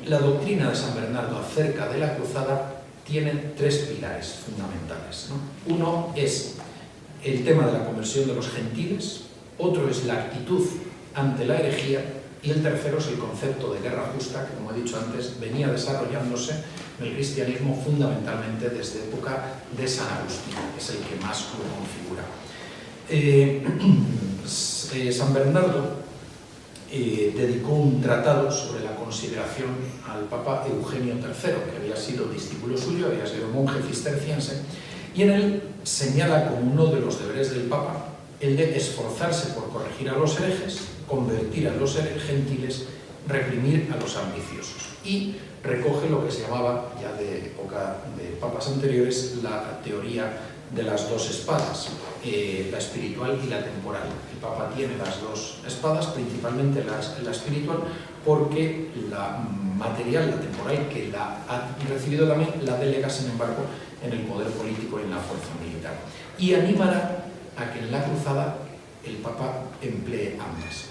la doctrina de San Bernardo acerca de la cruzada tiene tres pilares fundamentales, ¿no? Uno es el tema de la conversión de los gentiles, otro es la actitud ante la herejía y el tercero es el concepto de guerra justa, que como he dicho antes, venía desarrollándose en el cristianismo fundamentalmente desde época de San Agustín, que es el que más lo configura. San Bernardo dedicó un tratado sobre la consideración al Papa Eugenio III, que había sido discípulo suyo, había sido monje cisterciense, y en él señala como uno de los deberes del Papa el de esforzarse por corregir a los herejes, convertir a los gentiles, reprimir a los ambiciosos. Y recoge lo que se llamaba, ya de época de papas anteriores, la teoría de las dos espadas, la espiritual y la temporal. El Papa tiene las dos espadas, principalmente la espiritual, porque la material, la temporal, que la ha recibido también, la delega, sin embargo, en el poder político y en la fuerza militar. Y animará a que en la cruzada el Papa emplee ambas.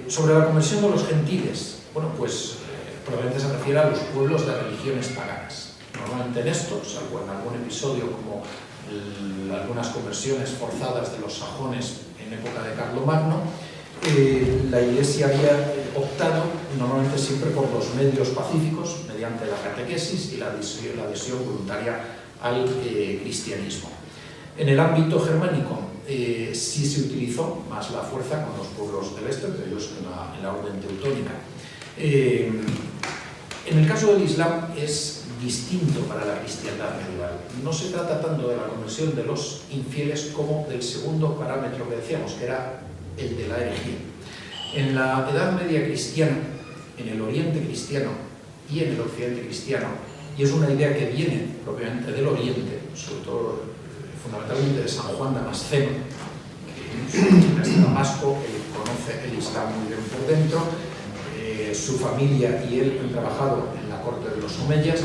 Sobre la conversión de los gentiles, bueno, pues probablemente se refiere a los pueblos de religiones paganas. Normalmente en esto, salvo en algún episodio como algunas conversiones forzadas de los sajones en época de Carlomagno, la Iglesia había optado normalmente siempre por los medios pacíficos, mediante la catequesis y la adhesión voluntaria al cristianismo. En el ámbito germánico sí se utilizó más la fuerza con los pueblos del este, entre ellos en la orden teutónica. En el caso del Islam es distinto para la cristiandad medieval. No se trata tanto de la conversión de los infieles como del segundo parámetro que decíamos, que era el de la herejía. En la Edad Media cristiana, en el Oriente cristiano y en el Occidente cristiano, y es una idea que viene propiamente del Oriente, sobre todo fundamentalmente de San Juan Damasceno, que en Damasco él conoce el Islam muy bien por dentro, su familia y él han trabajado en la corte de los Omeyas,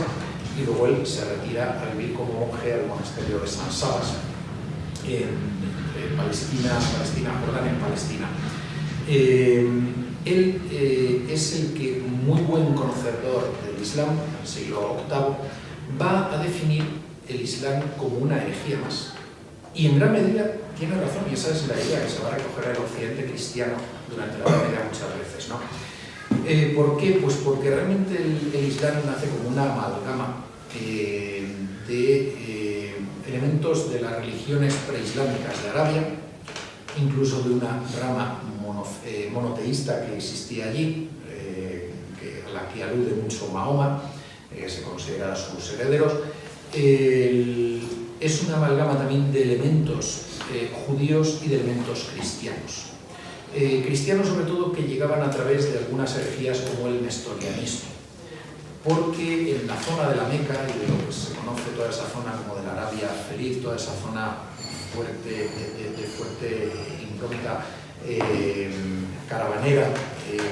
y luego él se retira a vivir como monje al monasterio de San Sabas, en Palestina, Jordania, en Palestina. Él es el que, muy buen conocedor del Islam, en el siglo VIII, va a definir el Islam como una herejía más. Y en gran medida tiene razón, y esa es la idea que se va a recoger en el occidente cristiano durante la Edad Media muchas veces, ¿no? ¿Por qué? Pues porque realmente el Islam nace como una amalgama de elementos de las religiones preislámicas de Arabia, incluso de una rama monoteísta que existía allí, a la que alude mucho Mahoma, que se considera sus herederos. Es una amalgama también de elementos judíos y de elementos cristianos. Cristianos sobre todo que llegaban a través de algunas herejías como el nestorianismo, porque en la zona de la Meca y de lo que se conoce toda esa zona como de la Arabia feliz, toda esa zona fuerte, de fuerte impronta caravanera,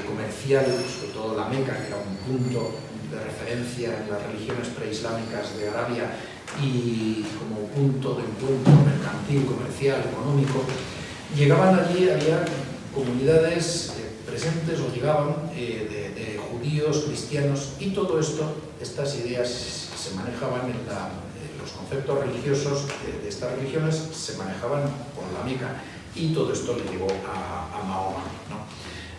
comercial, sobre todo la Meca, que era un punto de referencia en las religiones preislámicas de Arabia y como punto de encuentro mercantil, comercial, económico, llegaban allí, había comunidades presentes o llegaban de judíos, cristianos, y todo esto, estas ideas se manejaban en los conceptos religiosos de estas religiones se manejaban por la Meca, y todo esto le llevó a Mahoma, ¿no?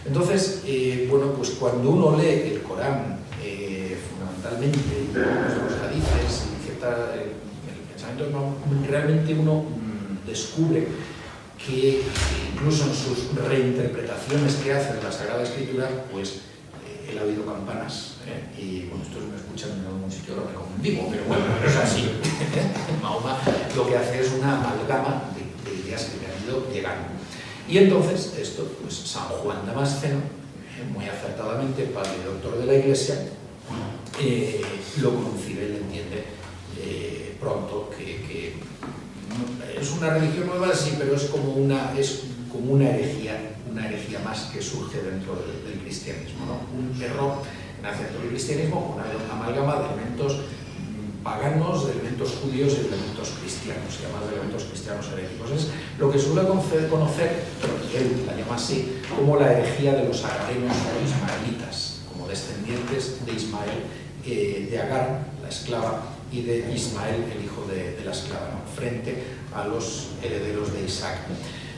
Entonces, bueno, pues cuando uno lee el Corán, fundamentalmente, y los hadices, y el pensamiento de Mahoma, realmente uno descubre que incluso en sus reinterpretaciones que hace de la Sagrada Escritura, pues él ha oído campanas, y bueno, estos me escuchan en algún sitio ahora como en vivo, pero bueno, es así. Mahoma lo que hace es una amalgama de ideas que le han ido llegando. Y entonces, esto, pues San Juan Damasceno, muy acertadamente, padre y doctor de la Iglesia, lo concibe, le entiende pronto que es una religión nueva, sí, pero es como una herejía más que surge dentro del cristianismo, ¿no? Un error nace dentro del cristianismo, una amalgama de elementos paganos, de elementos judíos y de elementos cristianos, y además de elementos cristianos heréticos. Es lo que suele conocer, pero él la llama así, como la herejía de los agarenos o ismaelitas, como descendientes de Ismael, de Agar, la esclava, y de Ismael, el hijo de la esclava, ¿no? Frente a los herederos de Isaac,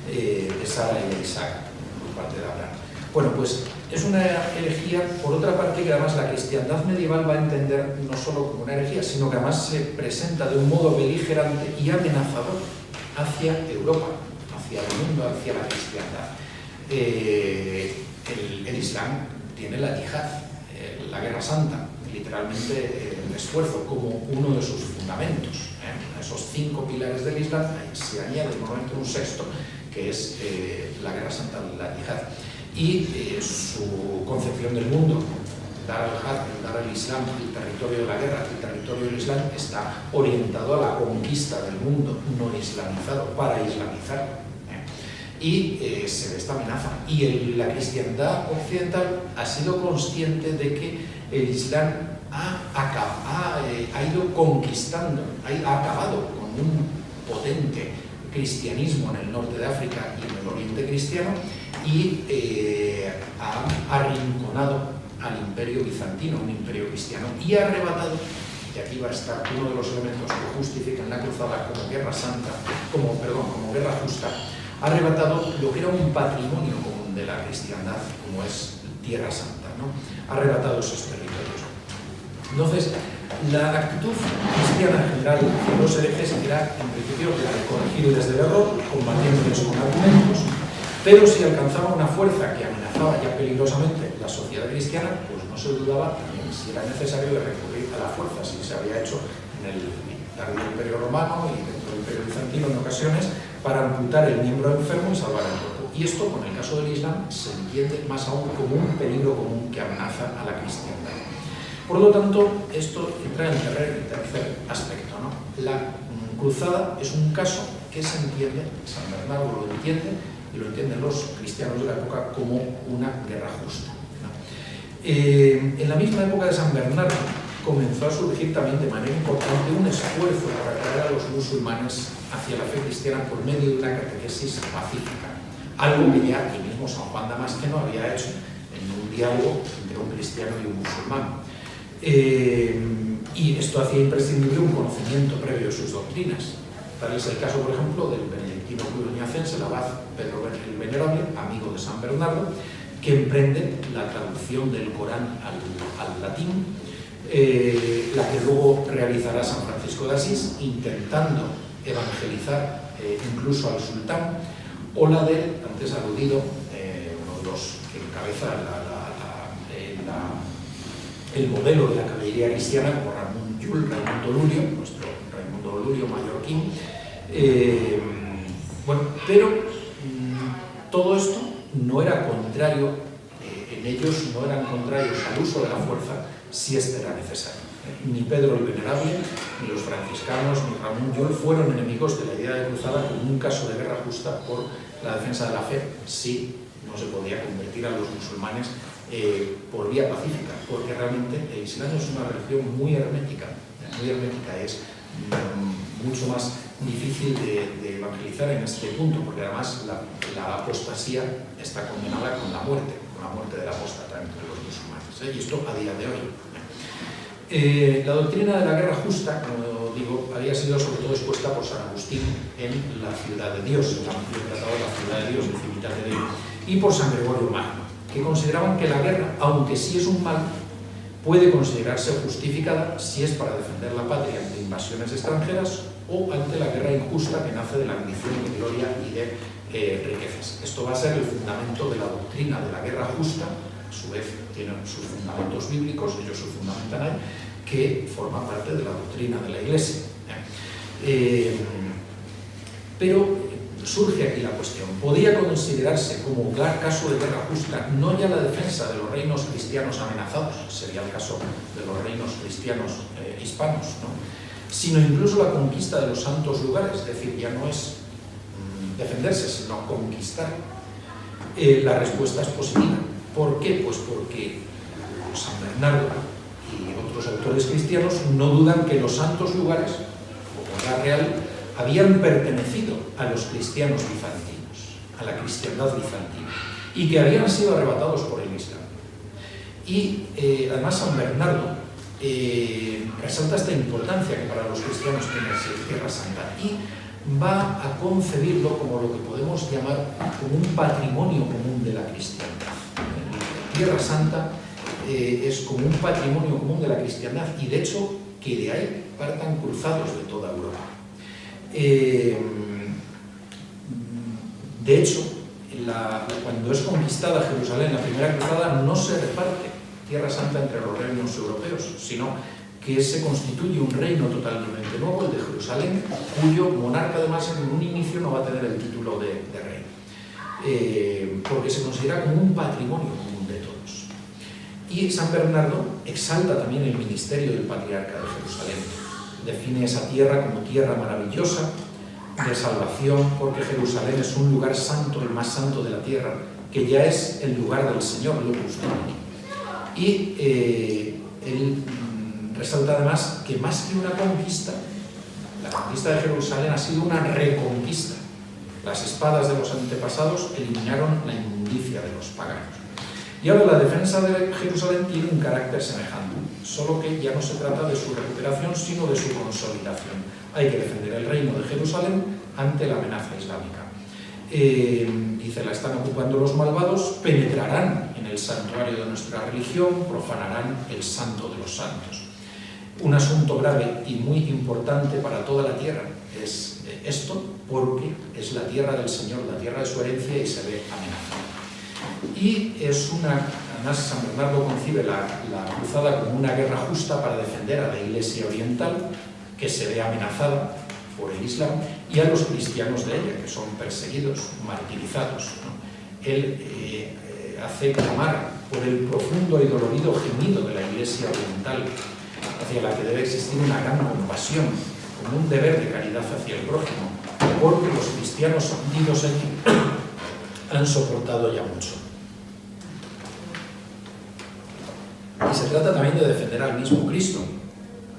de Sara y de Isaac, por parte de Abraham. Bueno, pues es una herejía, por otra parte, que además la cristiandad medieval va a entender no solo como una herejía, sino que además se presenta de un modo beligerante y amenazador hacia Europa, hacia el mundo, hacia la cristiandad. El Islam tiene la yihad, la guerra santa, literalmente el esfuerzo, como uno de sus fundamentos. A esos 5 pilares del Islam se añade normalmente un sexto, que es la guerra santa, la yihad. Y su concepción del mundo, dar al Islam el territorio de la guerra, el territorio del Islam, está orientado a la conquista del mundo no islamizado, para islamizar. Y se ve esta amenaza. Y la cristiandad occidental ha sido consciente de que el Islam ha ido conquistando, ha acabado con un potente cristianismo en el norte de África y en el oriente cristiano, y ha arrinconado al imperio bizantino, un imperio cristiano, y ha arrebatado, y aquí va a estar uno de los elementos que justifican la cruzada como guerra santa, como guerra justa, ha arrebatado lo que era un patrimonio común de la cristiandad, como es Tierra Santa, ¿no? Ha arrebatado esos territorios. Entonces, la actitud cristiana en general de los herejes era, en principio, la de corregirles del error, combatiéndoles con argumentos, pero si alcanzaba una fuerza que amenazaba ya peligrosamente la sociedad cristiana, pues no se dudaba también si era necesario de recurrir a la fuerza, si se había hecho en el tardío Imperio Romano y dentro del Imperio Bizantino en ocasiones, para amputar el miembro enfermo y salvar el cuerpo. Y esto, con el caso del Islam, se entiende más aún como un peligro común que amenaza a la cristiandad. Por lo tanto, esto entra en el tercer aspecto, ¿no? La cruzada es un caso que se entiende, San Bernardo lo entiende, y lo entienden los cristianos de la época, como una guerra justa, ¿no? En la misma época de San Bernardo comenzó a surgir también de manera importante un esfuerzo para atraer a los musulmanes hacia la fe cristiana por medio de una catequesis pacífica, algo que ya el mismo San Juan Damasceno había hecho en un diálogo entre un cristiano y un musulmán. Y esto hacía imprescindible un conocimiento previo de sus doctrinas. Tal es el caso, por ejemplo, del benedictino cluniacense, el abad Pedro el Venerable, amigo de San Bernardo, que emprende la traducción del Corán al latín, la que luego realizará San Francisco de Asís, intentando evangelizar incluso al sultán, o la del antes aludido, uno de los que encabeza el modelo de la caballería cristiana, como Raimundo Lurio, nuestro Raimundo Lurio mallorquín. Bueno, pero todo esto no era contrario, en ellos no eran contrarios al uso de la fuerza si este era necesario. Ni Pedro el Venerable, ni los franciscanos, ni Ramón Llull fueron enemigos de la idea de cruzada como un caso de guerra justa por la defensa de la fe, si no se podía convertir a los musulmanes por vía pacífica, porque realmente el Islam es una religión muy hermética, es mucho más difícil de evangelizar en este punto, porque además la apostasía está condenada con la muerte del apóstata entre los musulmanes, y esto a día de hoy. La doctrina de la guerra justa, como digo, había sido sobre todo expuesta por San Agustín en La Ciudad de Dios, el amplio tratado de La Ciudad de Dios, de Civitate Dei, y por San Gregorio Magno, que consideraban que la guerra, aunque sí es un mal, puede considerarse justificada si es para defender la patria ante invasiones extranjeras o ante la guerra injusta que nace de la ambición de gloria y de riquezas. Esto va a ser el fundamento de la doctrina de la guerra justa, a su vez tiene sus fundamentos bíblicos, ellos se fundamentan ahí, que forma parte de la doctrina de la Iglesia. Pero surge aquí la cuestión. ¿Podía considerarse como claro caso de guerra justa no ya la defensa de los reinos cristianos amenazados, sería el caso de los reinos cristianos hispanos, ¿no?, sino incluso la conquista de los santos lugares? Es decir, ya no es defenderse, sino conquistar. La respuesta es positiva. ¿Por qué? Pues porque San Bernardo y otros autores cristianos no dudan que los santos lugares, como la real, habían pertenecido a los cristianos bizantinos, a la cristiandad bizantina, y que habían sido arrebatados por el Islam. Y además San Bernardo resalta esta importancia que para los cristianos tiene Tierra Santa y va a concebirlo como lo que podemos llamar como un patrimonio común de la cristiandad. Tierra Santa es como un patrimonio común de la cristiandad, y de hecho que de ahí partan cruzados de toda Europa. De hecho, cuando es conquistada Jerusalén, la primera cruzada, no se reparte Tierra Santa entre los reinos europeos, sino que se constituye un reino totalmente nuevo, el de Jerusalén, cuyo monarca además en un inicio no va a tener el título de rey, porque se considera como un patrimonio común de todos. Y San Bernardo exalta también el ministerio del patriarca de Jerusalén, define esa tierra como tierra maravillosa, de salvación, porque Jerusalén es un lugar santo, el más santo de la tierra, que ya es el lugar del Señor, Locus Domini. Y él resalta además que más que una conquista, la conquista de Jerusalén ha sido una reconquista. Las espadas de los antepasados eliminaron la inmundicia de los paganos. Y ahora la defensa de Jerusalén tiene un carácter semejante, solo que ya no se trata de su recuperación, sino de su consolidación. Hay que defender el reino de Jerusalén ante la amenaza islámica. Dice, la están ocupando los malvados, penetrarán en el santuario de nuestra religión, profanarán el santo de los santos. Un asunto grave y muy importante para toda la tierra es esto, porque es la tierra del Señor, la tierra de su herencia, y se ve amenazada. Y es además San Bernardo concibe la cruzada como una guerra justa para defender a la Iglesia oriental, que se ve amenazada por el Islam, y a los cristianos de ella, que son perseguidos, martirizados, ¿no? Él hace clamar por el profundo y dolorido gemido de la Iglesia oriental, hacia la que debe existir una gran compasión, como un deber de caridad hacia el prójimo, porque los cristianos hundidos allí han soportado ya mucho. Y se trata también de defender al mismo Cristo.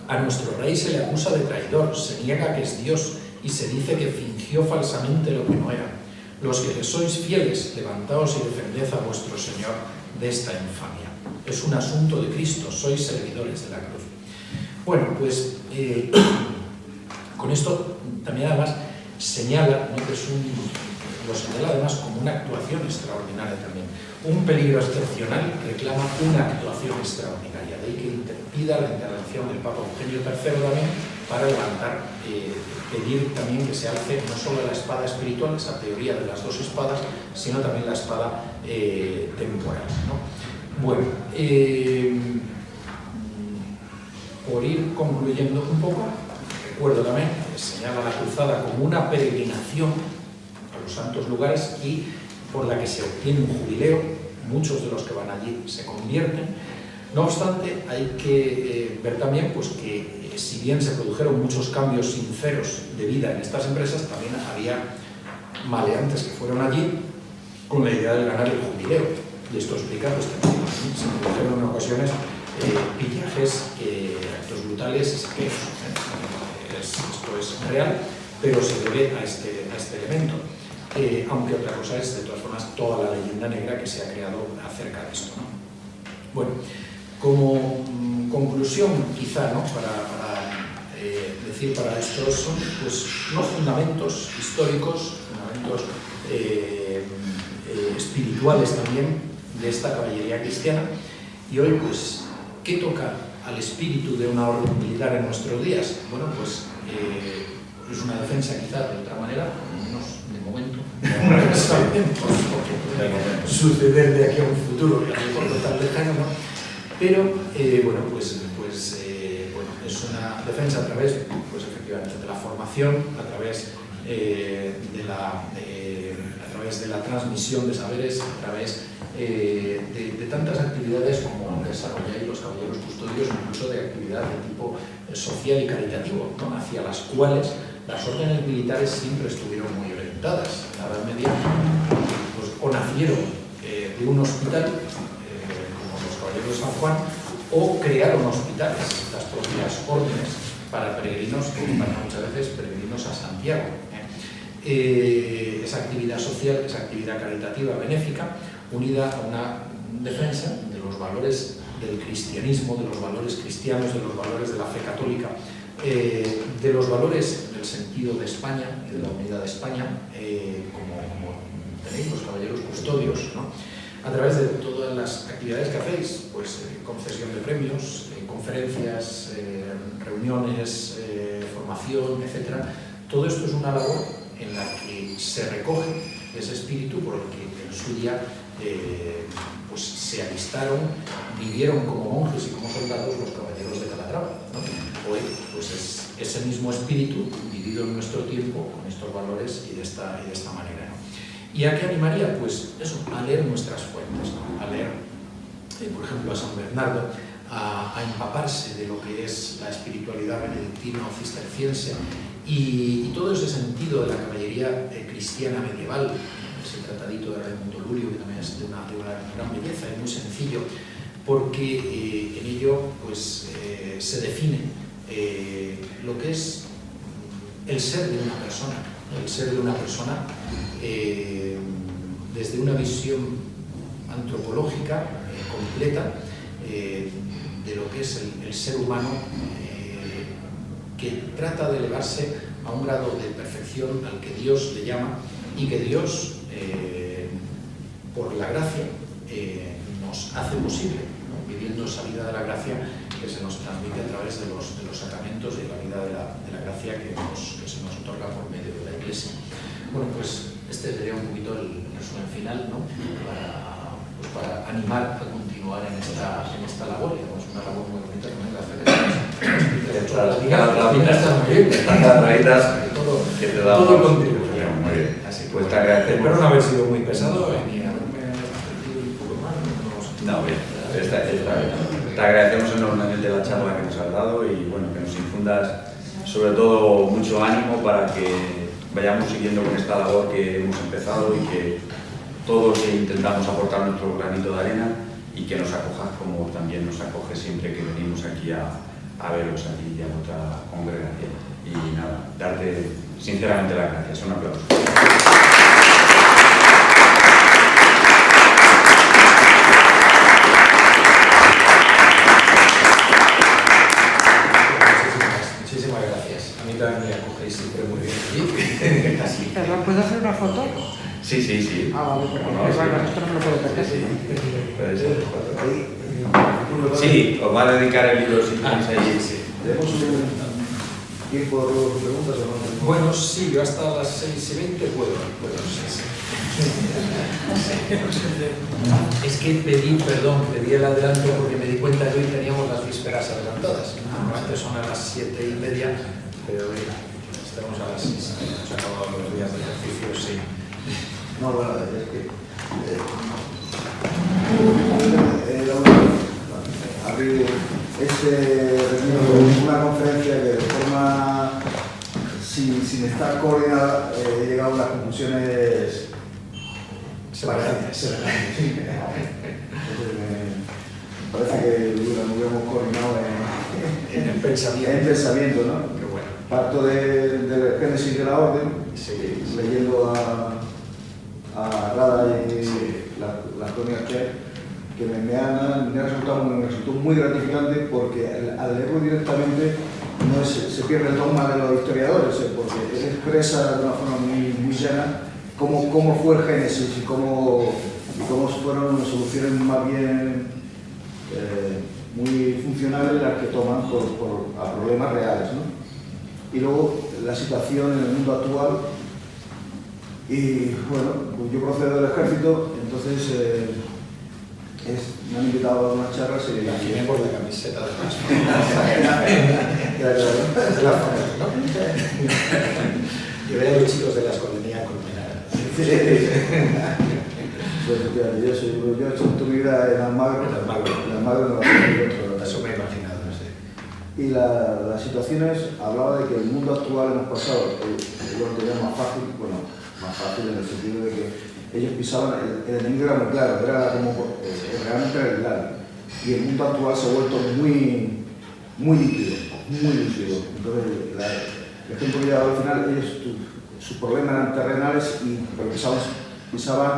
A nuestro rey se le acusa de traidor, se niega que es Dios y se dice que fingió falsamente lo que no era. Los que sois fieles, levantaos y defended a vuestro Señor de esta infamia. Es un asunto de Cristo, sois servidores de la cruz. Bueno, pues con esto también además señala, ¿no?, que lo señala además como una actuación extraordinaria también. Un peligro excepcional reclama una actuación extraordinaria, de ahí que pida la intervención del Papa Eugenio III también para levantar, pedir también que se alce no solo la espada espiritual, esa teoría de las dos espadas, sino también la espada temporal, ¿no? Bueno, por ir concluyendo un poco, recuerdo también que señala la cruzada como una peregrinación a los santos lugares y por la que se obtiene un jubileo. Muchos de los que van allí se convierten. No obstante, hay que ver también pues, que si bien se produjeron muchos cambios sinceros de vida en estas empresas, también había maleantes que fueron allí con la idea de ganar el jubileo. Y esto explica pues, que se produjeron en ocasiones pillajes, actos brutales y saqueos. Esto es real, pero se debe a este elemento. Aunque otra cosa es, de todas formas, toda la leyenda negra que se ha creado acerca de esto, ¿no? Bueno, como conclusión, quizá, ¿no?, decir para estos son pues, unos fundamentos históricos, fundamentos espirituales también de esta caballería cristiana. Y hoy, pues, ¿qué toca al espíritu de una orden militar en nuestros días? Bueno, pues es una defensa quizá de otra manera, menos de momento, no sabemos porque puede suceder de aquí a un futuro que a lo mejor no tan lejano, ¿no? Pero bueno, pues es una defensa a través, pues efectivamente, de la formación, a través de la transmisión de saberes, a través de tantas actividades como desarrolláis los caballeros custodios, incluso de actividad de tipo social y caritativo, ¿no?, hacia las cuales las órdenes militares siempre estuvieron muy orientadas. En la Edad Media, pues, o nacieron de un hospital, como los caballeros de San Juan, o crearon hospitales, las propias órdenes, para peregrinos, que van muchas veces peregrinos a Santiago. Esa actividad social, esa actividad caritativa, benéfica, unida a una defensa de los valores del cristianismo, de los valores cristianos, de los valores de la fe católica, de los valores del sentido de España y de la unidad de España, como tenéis los caballeros custodios, ¿no?, a través de todas las actividades que hacéis, pues concesión de premios, conferencias, reuniones, formación, etc. Todo esto es una labor en la que se recoge ese espíritu por el que en su día pues se alistaron, vivieron como monjes y como soldados los caballeros de Calatrava, ¿no? Hoy pues es ese mismo espíritu vivido en nuestro tiempo con estos valores y de esta manera, ¿no? ¿Y a qué animaría? Pues eso, a leer nuestras fuentes, ¿no? A leer, por ejemplo, a San Bernardo, a empaparse de lo que es la espiritualidad benedictina o cisterciense y todo ese sentido de la caballería cristiana medieval, ese tratadito de Raimundo Lurio, que también es de una gran belleza y muy sencillo, porque en ello pues, se define lo que es el ser de una persona, el ser de una persona desde una visión antropológica completa de lo que es el ser humano, que trata de elevarse a un grado de perfección al que Dios le llama y que Dios, por la gracia, nos hace posible, ¿no? Viviendo esa vida de la gracia que se nos transmite a través de los sacramentos y la vida de la gracia que se nos otorga por medio de la Iglesia. Bueno, pues este sería un poquito el resumen final, ¿no? Para animar a continuar en esta labor, digamos, una labor muy bonita también la todo contigo. Muy bien. Así pues te agradecemos. Espero no haber sido muy pesado ni haberme repetido un poco más. No, bien. Te agradecemos enormemente la charla que nos has dado y bueno, que nos infundas sobre todo mucho ánimo para que vayamos siguiendo con esta labor que hemos empezado y que todos intentamos aportar nuestro granito de arena y que nos acojas como también nos acoge siempre que venimos aquí a veros a ti y a otra congregación. Y nada, darte sinceramente las gracias. Un aplauso. Muchísimas gracias. A mí también me acogéis siempre muy bien allí. Así. ¿Perdón, puedo hacer una foto? Sí. Ah, vale, porque No, esto sí. no me lo puedo perder. Sí. Puede ser. Sí, os va a dedicar el libro si tenéis ahí. Sí. ¿Tenemos un tiempo de preguntas o no? Bueno, sí, yo hasta las 6:20 puedo, sí. Es que pedí el adelanto porque me di cuenta que hoy teníamos las vísperas adelantadas. Normalmente son a las 7:30, pero hoy estamos a las 6. Hemos acabado los días de ejercicio, sí. No, bueno, es que... abrir una conferencia que de forma sin estar coordinada he llegado a las conclusiones Semejantes. Me parece que lo hubiéramos coordinado En el pensamiento. en pensamiento, ¿no? Qué bueno. Parto del Génesis de la Orden, Sí. leyendo a Rada y las crónicas que me resultó muy gratificante porque al leerlo directamente se pierde el dogma de los historiadores, porque él expresa de una forma muy llana cómo fue el Génesis y cómo fueron soluciones más bien muy funcionales las que toman a problemas reales, ¿no? Y luego la situación en el mundo actual. Y bueno, pues yo procedo del ejército, entonces me han invitado a unas charlas y... Aquí me por la camiseta de más. Claro. Es la forma, ¿no? Yo veía a los chicos de la escolanía colmenada. Pues yo he hecho toda mi vida en Almagro. En Almagro. En Almagro no lo Eso me he imaginado, sí. Y las situaciones, hablaba de que el mundo actual hemos pasado, yo lo tenía más fácil, más fácil en el sentido de que ellos pisaban, el enemigo era muy claro, era como realmente era claro. Y el mundo actual se ha vuelto muy líquido, muy líquido. Entonces, el ejemplo que he dado al final, ellos, sus problemas eran terrenales, pero pisaban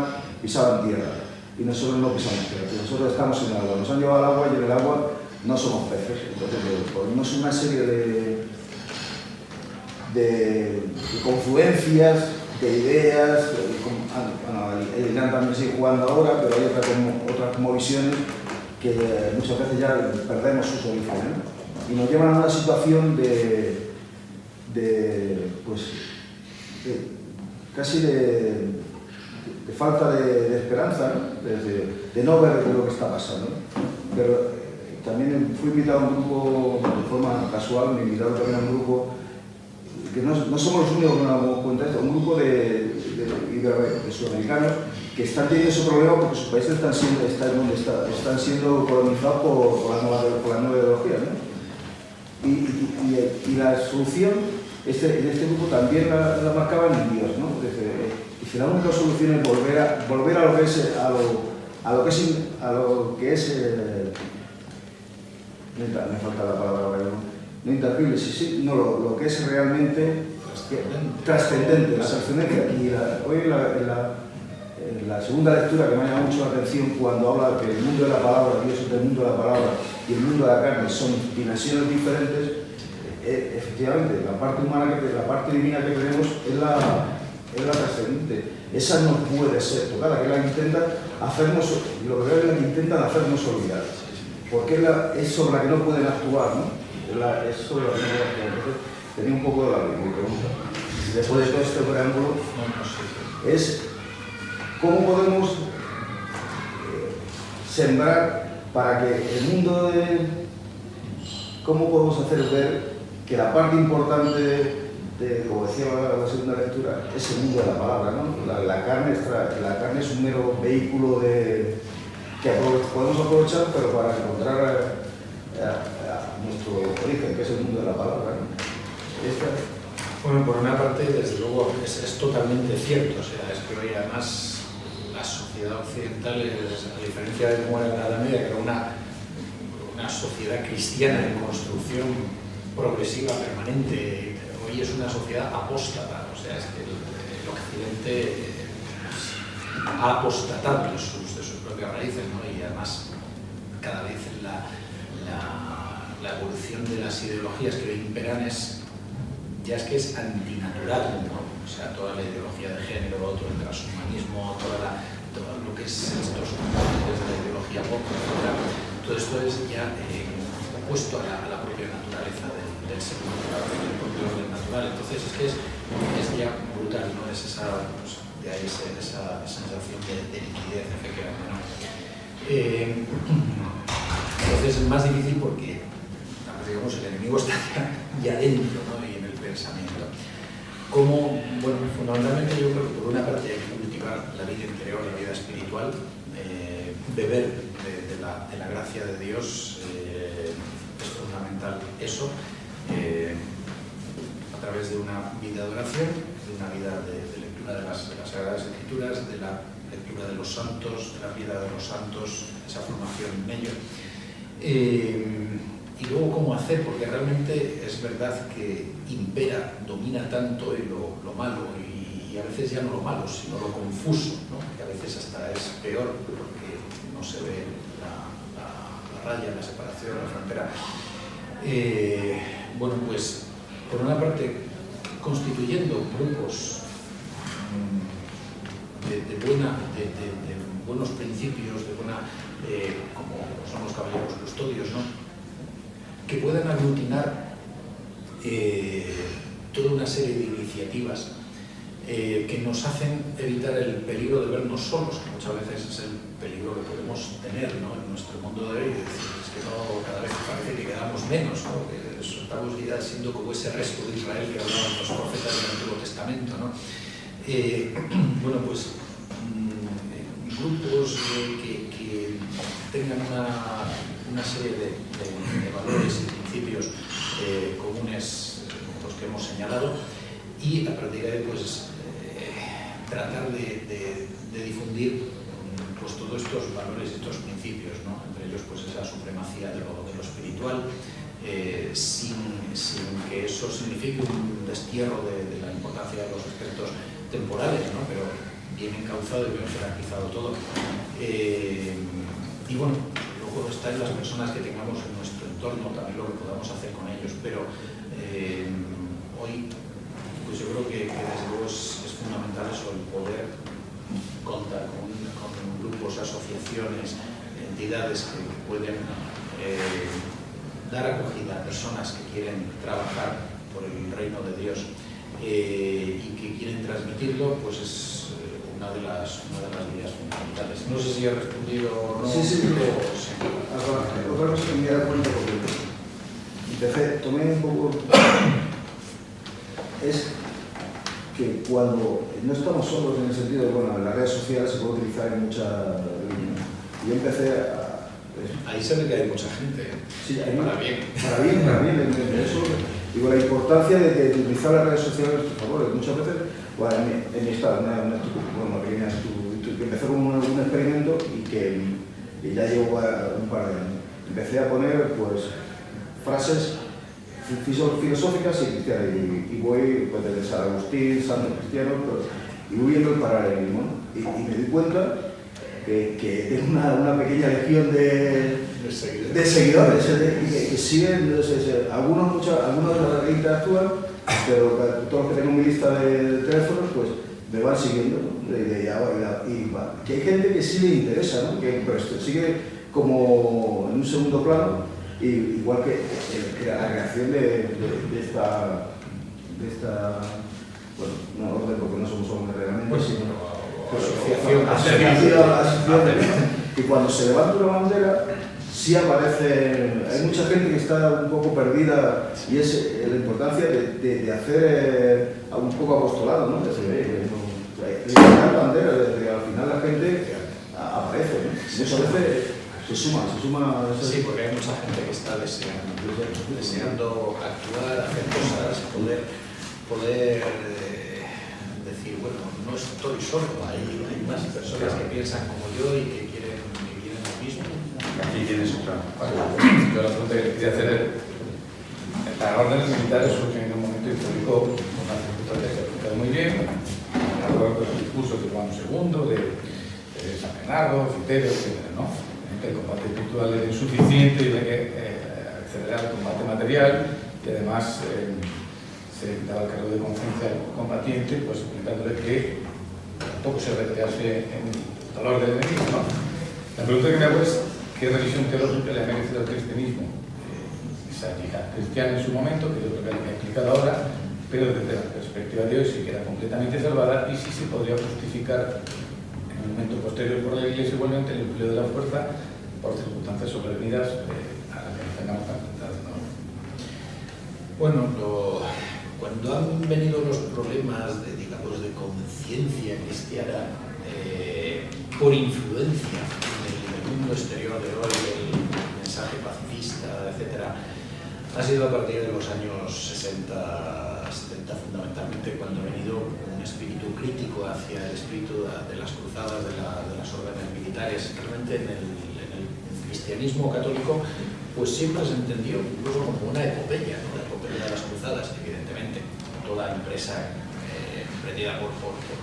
tierra. Y nosotros no pisamos tierra, nosotros estamos en el agua. Nos han llevado al agua y en el agua no somos peces. Entonces, ponemos una serie de confluencias de ideas, bueno, el Irán también sigue jugando ahora, pero hay otras como visiones que muchas veces ya perdemos sus orígenes, ¿no? Y nos llevan a una situación casi de falta de esperanza, ¿no? De no ver lo que está pasando, ¿no? Pero también fui invitado a un grupo, de forma casual, me invitaron también a un grupo que no somos los únicos que nos damos cuenta de esto, un grupo de sudamericanos que están teniendo ese problema porque sus países están siendo colonizados por la nueva ideología, ¿no? Y la solución, este grupo también la marcaba en Dios, ¿no? Dice, la única solución es volver a lo que es me falta la palabra ahora, no intangible, no, lo que es realmente trascendente, la trascendencia. Y hoy en la segunda lectura, que me ha llamado mucho la atención, cuando habla de que el mundo de la palabra, Dios es el mundo de la palabra y el mundo de la carne son dimensiones diferentes, efectivamente, la parte humana, la parte divina que tenemos es la trascendente. Esa no puede ser tocada, que la intentan hacernos, lo que veo es la que intentan hacernos olvidar, porque es sobre la que no pueden actuar, ¿no? Es sobre la que no pueden actuar. Entonces, tenía un poco de mi pregunta. Después de todo este preámbulo, es cómo podemos sembrar para que el mundo cómo podemos hacer ver que la parte importante como decía la segunda lectura, es el mundo de la palabra, ¿no? La carne es un mero vehículo que podemos aprovechar, pero para encontrar a nuestro origen, que es el mundo de la palabra, ¿no? Bueno, por una parte, desde luego, es totalmente cierto. O sea, es que hoy además la sociedad occidental, a diferencia de cómo era en la Edad Media, que era una sociedad cristiana en construcción progresiva, permanente, hoy es una sociedad apóstata. O sea, es que el Occidente ha apostatado de sus propias raíces, ¿no? Y además, cada vez la evolución de las ideologías que hoy imperan es que es antinatural, ¿no? O sea, toda la ideología de género, todo el transhumanismo, todo lo que es estos componentes de la ideología pop, etc. Todo esto es ya opuesto a la propia naturaleza del ser humano, del propio orden natural. Entonces es ya brutal, ¿no? Es de ahí esa sensación de liquidez, efectivamente, ¿no? Entonces es más difícil porque, digamos, el enemigo está ya dentro, ¿no? Y en el pensamiento. Como, bueno, fundamentalmente yo creo que por una parte hay que cultivar la vida interior, la vida espiritual, beber de la gracia de Dios, es fundamental eso, a través de una vida de oración, de una vida de lectura de las Sagradas Escrituras, de la lectura de los santos, de la vida de los santos, esa formación en ello. Y luego cómo hacer, porque realmente es verdad que impera, domina tanto lo malo, y a veces ya no lo malo, sino lo confuso, ¿no? Que a veces hasta es peor porque no se ve la raya, la separación, la frontera. Bueno, pues por una parte constituyendo grupos de buenos principios, como son los caballeros custodios, ¿no? Que puedan aglutinar toda una serie de iniciativas que nos hacen evitar el peligro de vernos solos, que muchas veces es el peligro que podemos tener, ¿no? En nuestro mundo de hoy. Es que cada vez parece que quedamos menos, ¿no? Que estamos ya siendo como ese resto de Israel que hablaban los profetas del Antiguo Testamento, ¿no? Bueno, pues grupos que tengan una serie de valores y principios comunes, los que hemos señalado, y a partir de ahí pues tratar de difundir pues todos estos valores y estos principios, ¿no? Entre ellos pues esa supremacía de lo espiritual, sin que eso signifique un destierro de la importancia de los aspectos temporales, ¿no? Pero bien encauzado y bien jerarquizado todo. Y bueno, luego está en las personas que tengamos en nuestro entorno, también lo que podamos hacer con ellos, pero hoy pues yo creo que desde luego es fundamental instituciones, entidades que pueden dar acogida a personas que quieren trabajar por el reino de Dios y que quieren transmitirlo, pues es una de las vías fundamentales. No sé si he respondido o no. Sí. Otra cosa que me he dado cuenta, porque tomé un poco, es que cuando no estamos solos en el sentido de, bueno, en las redes sociales se puede utilizar en muchas líneas. Yo empecé a... Ahí se ve que hay mucha gente, sí, para bien. Para bien, eso. Digo, la importancia de utilizar las redes sociales, por favor, muchas veces, bueno, en mi estado, una pequeña que empecé con un experimento y que ya llevo un par de años. Empecé a poner, pues, frases filosóficas y cristianas, y voy pues, desde San Agustín, Santo Cristiano, y voy viendo el paralelismo, ¿no? Y me di cuenta que es una pequeña legión de seguidores que siguen, algunos de los que interactúan, pero todos los que tengo en mi lista de teléfonos, pues me van siguiendo, ¿no? Que hay gente que sí le interesa, ¿no? Pero sigue como en un segundo plano, igual que la creación de esta bueno, no orden porque no somos hombres realmente, pues, sino asociación. Y cuando se levanta una bandera, sí aparece, hay mucha gente que está un poco perdida, y es la importancia de hacer un poco apostolado, ¿no? Levantar banderas, al final la gente aparece, ¿no? Muchas veces se suma. Sí, porque hay mucha gente que está deseando actuar, hacer cosas, poder decir, bueno, no estoy solo, hay más personas que piensan como yo y que quieren lo mismo. Aquí tienes otra. Yo la pregunta que quería hacer es, las órdenes militares surgen en un momento histórico con una circunstancia que ha explicado muy bien, me acuerdo del discurso de Juan II, de San Bernardo, Citerio, etc., ¿no? Que el combate espiritual era insuficiente y había que acelerar el combate material, y además se daba el cargo de conciencia al combatiente, pues explicándole que tampoco se retirase en el dolor del enemigo, ¿no? La pregunta que me hago es, ¿qué revisión teológica le ha merecido al cristianismo esa yihad cristiana en su momento, que yo creo que la he explicado ahora, pero desde la perspectiva de hoy sí que era completamente salvada, y si se podría justificar en un momento posterior por la Iglesia igualmente el empleo de la fuerza por circunstancias sobrevenidas a las que nos tengamos que enfrentar, ¿no? Bueno, cuando han venido los problemas de conciencia cristiana por influencia del mundo exterior de hoy, el mensaje pacifista, etc., ha sido a partir de los años 60, 70 fundamentalmente, cuando ha venido un espíritu crítico hacia el espíritu de las cruzadas, de las órdenes militares. Realmente en el cristianismo católico pues siempre se entendió incluso como una epopeya, ¿no? La epopeya de las cruzadas, evidentemente, toda empresa emprendida por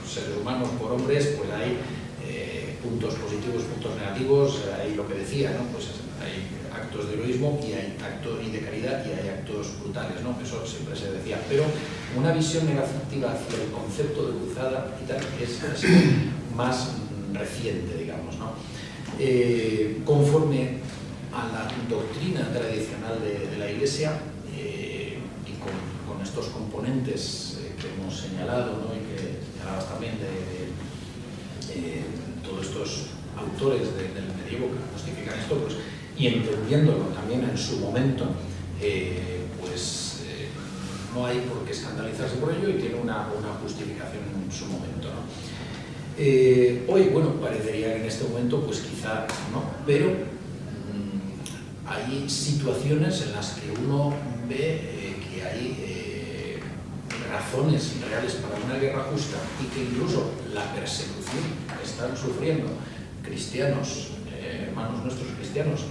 seres humanos, por hombres, pues hay puntos positivos, puntos negativos, hay lo que decía, ¿no? Pues hay actos de heroísmo y hay actos de caridad y hay actos brutales, ¿no? Eso siempre se decía, pero una visión negativa hacia el concepto de cruzada y tal es más reciente, digamos, ¿no? Conforme a la doctrina tradicional de la Iglesia y con estos componentes que hemos señalado, ¿no? Y que señalabas también de todos estos autores del medievo que justifican esto, pues, y entendiéndolo también en su momento, no hay por qué escandalizarse por ello y tiene una justificación en su momento, ¿no? Hoy, bueno, parecería que en este momento, pues quizá no, pero hay situaciones en las que uno ve que hay razones reales para una guerra justa y que incluso la persecución que están sufriendo cristianos, hermanos nuestros cristianos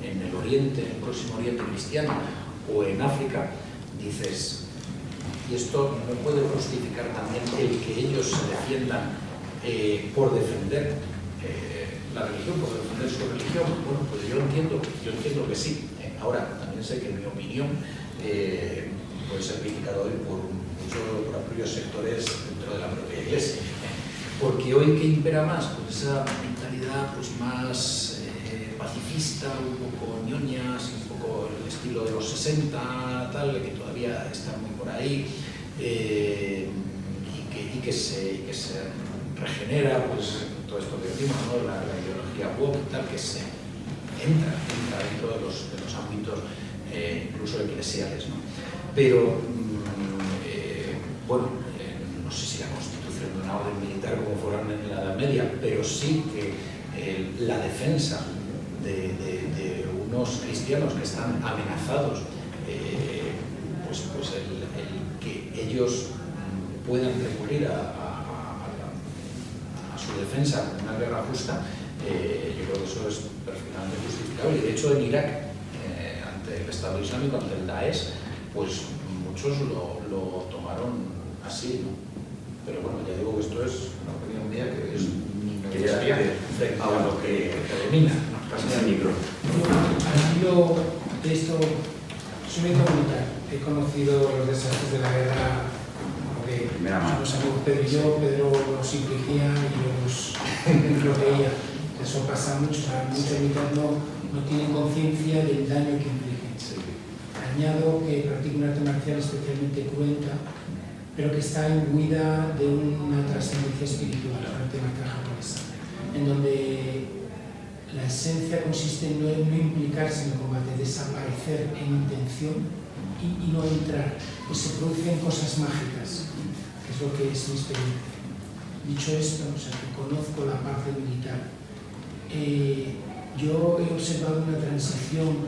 en el Oriente, en el próximo Oriente cristiano o en África, dices, y esto no puede justificar también el que ellos se defiendan por defender la religión, por defender su religión. Bueno, pues yo entiendo que sí. Ahora, también sé que mi opinión puede ser criticada hoy por aquellos sectores dentro de la propia Iglesia. Porque hoy, ¿qué impera más? Pues esa mentalidad ya pues más pacifista, un poco ñoñas, un poco el estilo de los 60, tal, que todavía están muy por ahí, y que se regenera pues todo esto que decimos, ¿no? la ideología woke y tal, que se entra dentro de los ámbitos incluso eclesiales, ¿no? Pero bueno, no sé si la constitución de una orden militar como fueron en la Edad Media, pero sí que la defensa de unos cristianos que están amenazados, pues el que ellos puedan recurrir a su defensa en una guerra justa, yo creo que eso es perfectamente justificable. De hecho, en Irak, ante el Estado Islámico, ante el Daesh, pues muchos lo tomaron así, ¿no? Pero bueno, ya digo que esto es una opinión mía que es minoritaria frente a lo que predomina. Casi el micro. Al hilo de esto, soy médico militar. He conocido los desastres de la guerra de los amigos Pedro y yo. Pedro los infligía y yo los veía. Eso pasa mucho. Muchos militares no tienen conciencia del daño que infligen. Sí. Añado que practico un arte marcial especialmente cruenta, pero que está imbuida de una trascendencia espiritual, la arte marcial japonesa, en donde la esencia consiste en no implicarse en el combate, desaparecer en intención y no entrar, pues se producen cosas mágicas, que es lo que es mi experiencia. Dicho esto, o sea, que conozco la parte militar, yo he observado una transición,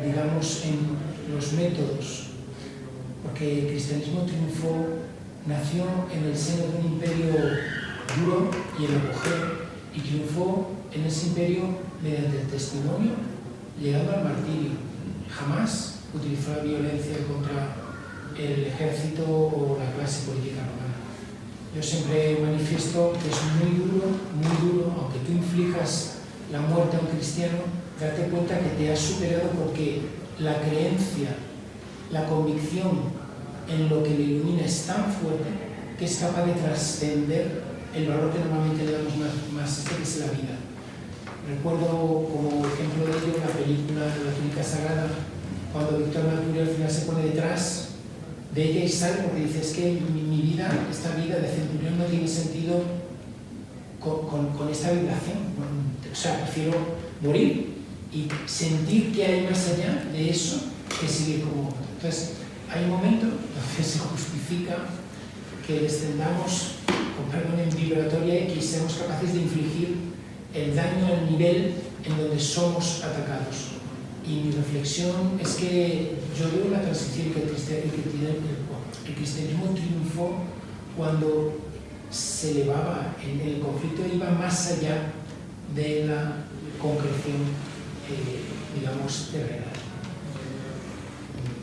digamos, en los métodos, porque el cristianismo nació en el seno de un imperio duro y en apogeo, y triunfó en ese imperio mediante el testimonio, llegando al martirio. Jamás utilizó la violencia contra el ejército o la clase política romana. Yo siempre manifiesto que es muy duro, aunque tú inflijas la muerte a un cristiano, date cuenta que te has superado, porque la creencia, la convicción en lo que le ilumina es tan fuerte que es capaz de trascender el valor que normalmente le damos más que es la vida. Recuerdo como ejemplo de ello la película La túnica sagrada, cuando Víctor Maturi al final se pone detrás de ella y sale, porque dice, es que mi vida, esta vida de centurión no tiene sentido con esta vibración. O sea, prefiero morir y sentir que hay más allá de eso que seguir como otro. Entonces, hay un momento donde se justifica que descendamos, con perdón, en vibratoria, y que seamos capaces de infligir el daño al nivel en donde somos atacados. Y mi reflexión es que yo veo la transición que el cristianismo triunfó cuando se elevaba en el conflicto, iba más allá de la concreción, digamos, terrenal.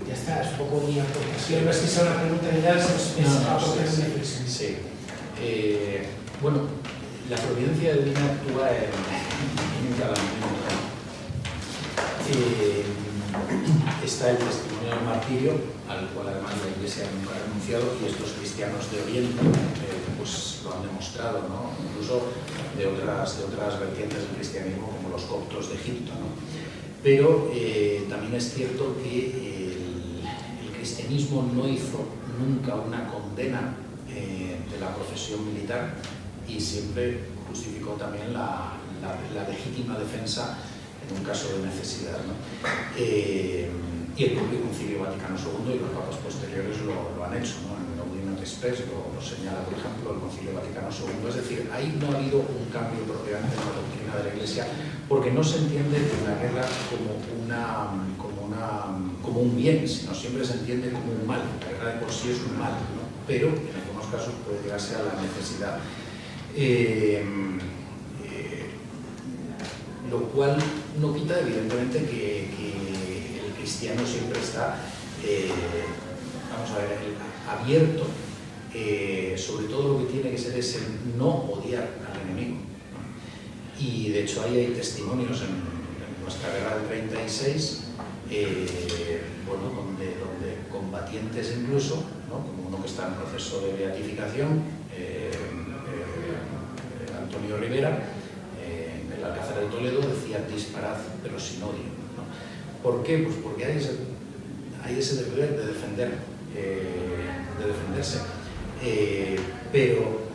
Ya está, es un poco mi aportación. No es que sea una pregunta de edad, es aportar una reflexión. Sí. Bueno, la providencia divina actúa en cada momento. Está el testimonio del martirio, al cual además la Iglesia nunca ha renunciado, y estos cristianos de Oriente pues lo han demostrado, ¿no? Incluso de otras vertientes del cristianismo, como los coptos de Egipto, ¿no? Pero también es cierto que el cristianismo no hizo nunca una condena de la profesión militar, y siempre justificó también la legítima defensa en un caso de necesidad, ¿no? Y el propio Concilio Vaticano II y los papas posteriores lo han hecho, ¿no? En el Gaudium et Spes lo señala, por ejemplo, el Concilio Vaticano II. Es decir, ahí no ha habido un cambio propiamente en la doctrina de la Iglesia, porque no se entiende la guerra como un bien, sino siempre se entiende como un mal. La guerra de por sí es un mal, ¿no? Pero en algunos casos puede llegarse a la necesidad. Lo cual no quita, evidentemente, que el cristiano siempre está, vamos a ver, abierto, sobre todo lo que tiene que ser es el no odiar al enemigo, ¿no? Y de hecho ahí hay testimonios en nuestra guerra del 36, bueno, donde combatientes incluso, ¿no? Como uno que está en proceso de beatificación, Antonio Rivera, el de Toledo decía disparad pero sin odio, ¿no? ¿Por qué? Pues porque hay ese deber de defenderse, pero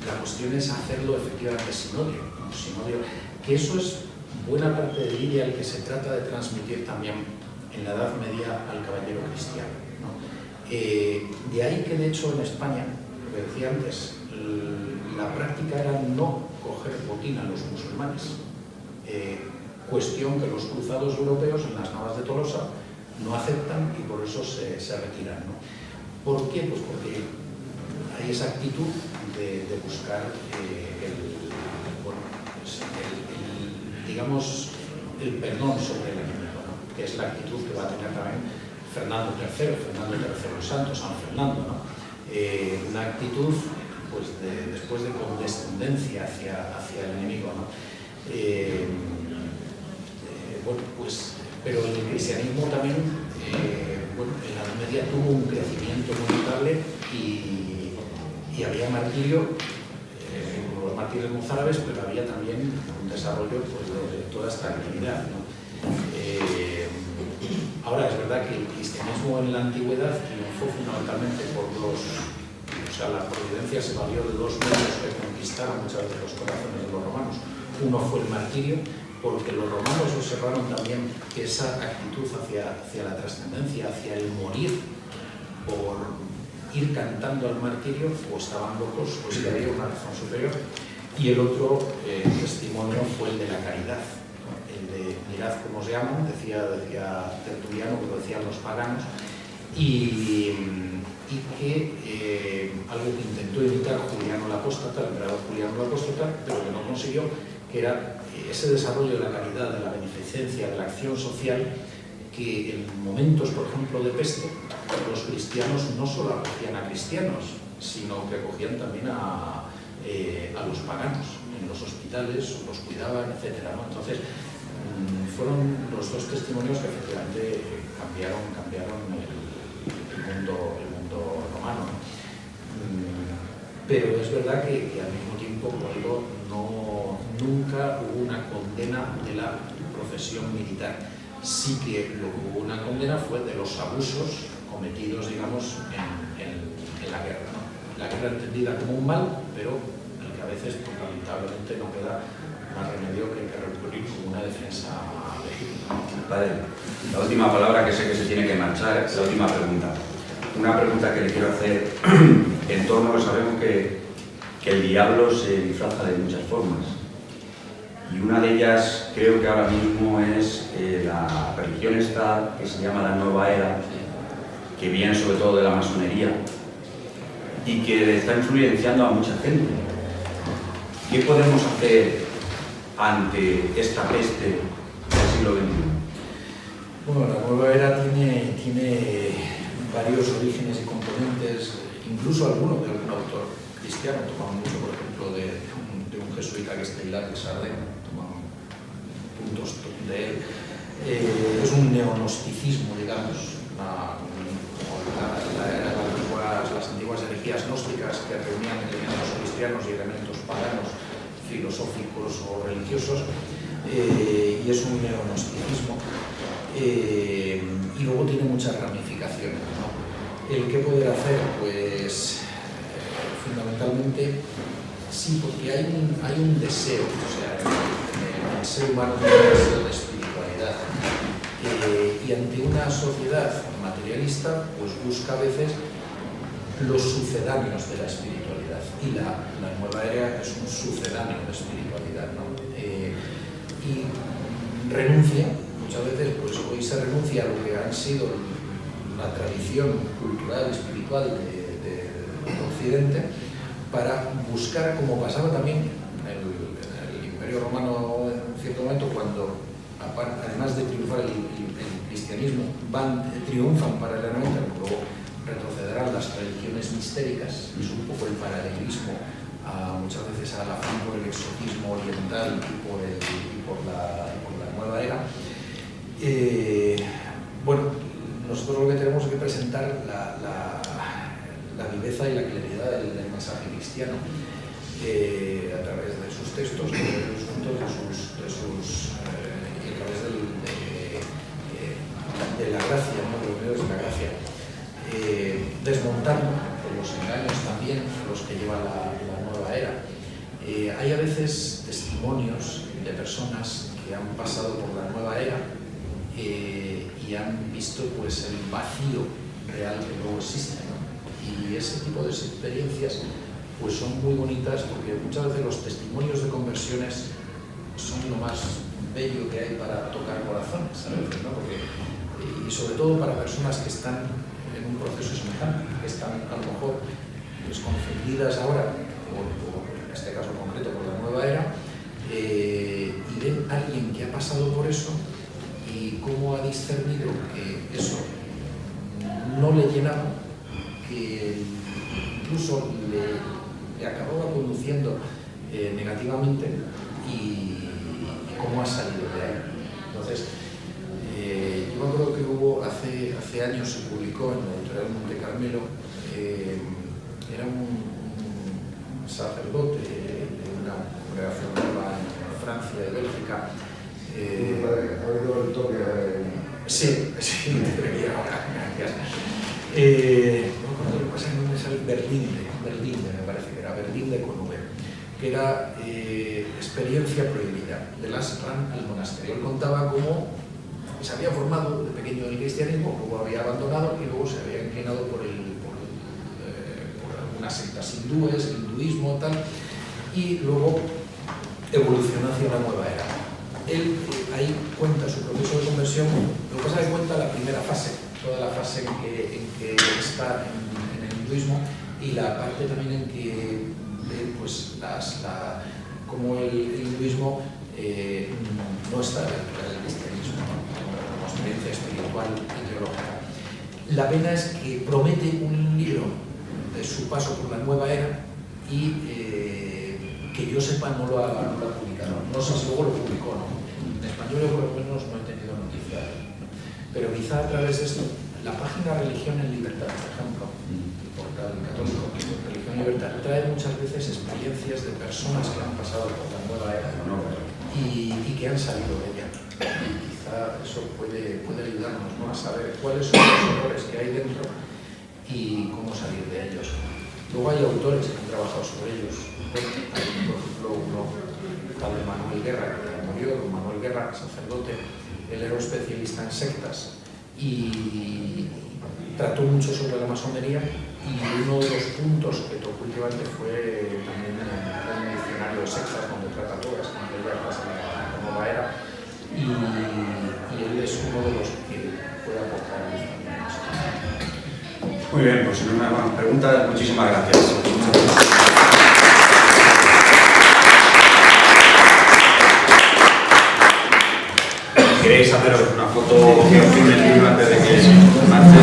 la cuestión es hacerlo efectivamente sin odio, ¿no? Sin odio, que eso es buena parte del ideal que se trata de transmitir también en la Edad Media al caballero cristiano, ¿no? De ahí que de hecho en España, lo que decía antes, la práctica era no coger botín a los musulmanes, cuestión que los cruzados europeos en las navas de Tolosa no aceptan y por eso se retiran, ¿no? ¿Por qué? Pues porque hay esa actitud de buscar digamos, el perdón sobre el enemigo, ¿no? Que es la actitud que va a tener también Fernando III el Santo, San Fernando, ¿no? Una actitud pues, después de condescendencia hacia el enemigo, ¿no? Bueno, pues, pero el cristianismo también, bueno, en la Edad Media tuvo un crecimiento muy notable y había martirio, los mártires mozárabes, pero había también un desarrollo pues, de toda esta actividad, ¿no? Ahora, es verdad que el cristianismo en la antigüedad triunfó fundamentalmente por la providencia se valió de dos medios que conquistaron muchas veces los corazones de los romanos. Uno fue el martirio, porque los romanos observaron también que esa actitud hacia la trascendencia, hacia el morir por ir cantando al martirio, o estaban locos, o si había una razón superior. Y el otro testimonio fue el de la caridad, ¿no? El de mirad cómo os llaman, decía Tertuliano, que lo decían los paganos, y que algo que intentó imitar Juliano el Apóstata, el emperador Juliano el Apóstata, pero que no consiguió, que era ese desarrollo de la caridad, de la beneficencia, de la acción social, que en momentos, por ejemplo, de peste, los cristianos no solo acogían a cristianos, sino que acogían también a los paganos en los hospitales, los cuidaban, etc., ¿no? Entonces, fueron los dos testimonios que efectivamente cambiaron el mundo romano. Pero es verdad que al mismo tiempo, como digo, nunca hubo una condena de la profesión militar. Sí que lo que hubo una condena fue de los abusos cometidos, digamos, en la guerra, ¿no? La guerra entendida como un mal, pero el que a veces, pues, lamentablemente, no queda más remedio que recurrir como una defensa legítima. Padre, la última palabra, que sé que se tiene que marchar, es la última pregunta. Una pregunta que le quiero hacer en torno a que sabemos que el diablo se disfraza de muchas formas. Y una de ellas creo que ahora mismo es la religión esta que se llama la Nueva Era, que viene sobre todo de la masonería y que está influenciando a mucha gente. ¿Qué podemos hacer ante esta peste del siglo XXI? Bueno, la Nueva Era tiene varios orígenes y componentes, incluso alguno de algún autor cristiano. Tomamos mucho, por ejemplo, de un jesuita que es Teilhard de Chardin, tomamos puntos de él. Es un neognosticismo, digamos, las antiguas herejías gnósticas que reunían elementos cristianos y elementos paganos, filosóficos o religiosos, y es un neognosticismo. Y luego tiene muchas ramificaciones, ¿no? ¿El qué poder hacer? Pues fundamentalmente sí, porque hay un deseo, o sea, el ser humano tiene un deseo de espiritualidad, y ante una sociedad materialista pues busca a veces los sucedáneos de la espiritualidad, y la Nueva Era es un sucedáneo de espiritualidad, ¿no? Y renuncia, muchas veces pues hoy se renuncia a lo que han sido la tradición cultural, espiritual de Occidente, para buscar, como pasaba también en el Imperio Romano en cierto momento, cuando además de triunfar el cristianismo triunfan paralelamente, luego retrocederán las religiones mistéricas, es un poco el paralelismo muchas veces al afán por el exotismo oriental y por la Nueva Era. Bueno, nosotros lo que tenemos es que presentar la viveza y la claridad del mensaje cristiano. a través de sus textos, a través de los puntos y a través de la gracia, ¿no? De los medios de la gracia, desmontando los engaños también los que lleva la nueva era. Hay a veces testimonios de personas que han pasado por la nueva era y han visto pues el vacío real que luego existe, ¿no? Y ese tipo de experiencias pues son muy bonitas, porque muchas veces los testimonios de conversiones son lo más bello que hay para tocar corazones, ¿sabes? ¿No? Porque, y sobre todo para personas que están en un proceso semejante, que están a lo mejor pues, confundidas ahora, en este caso concreto por la nueva era, y ven a alguien que ha pasado por eso y cómo ha discernido que eso no le llenaba, que incluso le acababa conduciendo negativamente, y cómo ha salido de ahí. Entonces, yo me acuerdo que hubo hace años, se publicó en la editorial Monte Carmelo, era un sacerdote de una congregación nueva en Francia y Bélgica. ¿Ha oído el toque? Sí, debería ahora, gracias. No recuerdo lo que pasa, no me sale Berlinde, me parece que era Berlinde con V, que era experiencia prohibida, de Lars Ran al monasterio. Él contaba cómo se había formado de pequeño en el cristianismo, luego había abandonado y luego se había inclinado por algunas sectas hindúes, el hinduismo tal, y luego evolucionó hacia una nueva era. Él ahí cuenta su proceso de conversión. Lo que pasa es que cuenta la primera fase, toda la fase en que está en el hinduismo, y la parte también en que ve pues, como el hinduismo no está dentro del cristianismo, ¿no? Como experiencia espiritual y teológica. La pena es que promete un libro de su paso por la nueva era y que yo sepa no lo ha publicado. No sé si luego lo publicó o no. En español yo por lo menos no he tenido noticia. Pero quizá a través de esto, la página Religión en Libertad, por ejemplo, el portal católico Religión en Libertad, trae muchas veces experiencias de personas que han pasado por la nueva era y que han salido de ella. Y quizá eso puede ayudarnos, ¿no?, a saber cuáles son los errores que hay dentro y cómo salir de ellos. Luego hay autores que han trabajado sobre ellos. Hay, por ejemplo, padre Manuel Guerra, que murió, don Manuel Guerra, sacerdote. Él era un especialista en sectas y trató mucho sobre la masonería, y uno de los puntos que tocó últimamente fue también un diccionario de sectas, donde trata todas, donde ya pasa la nueva era, y él es uno de los que puede aportar también eso. Muy bien, pues sin una más pregunta, muchísimas gracias. ¿Queréis haceros una foto que os firme el libro antes de que marche?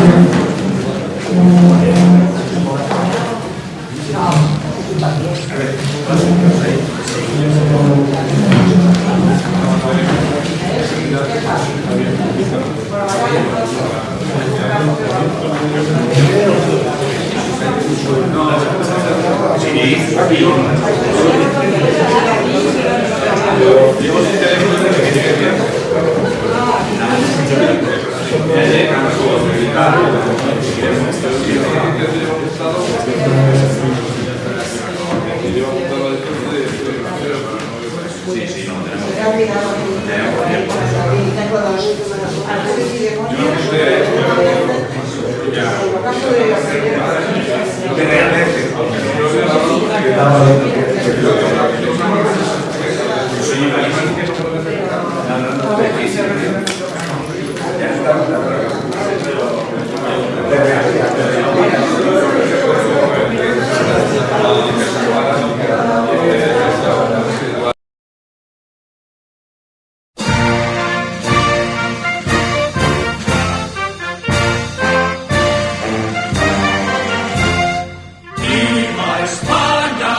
Viva España,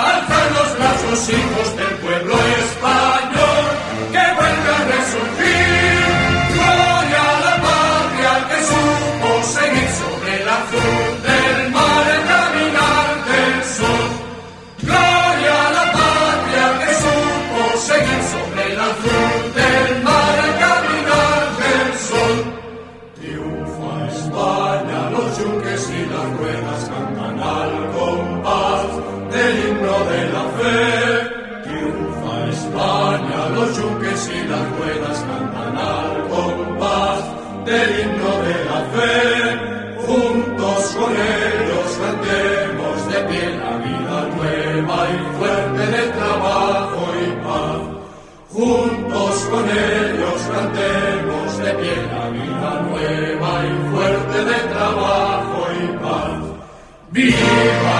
las ruedas cantan al compás del himno de la fe. Triunfa España, los yunques y las ruedas cantan al compás del himno de la fe. Juntos con ellos cantemos de pie la vida nueva y fuerte de trabajo y paz. Juntos con ellos cantemos de pie la vida nueva y fuerte de trabajo y paz. ¡Viva!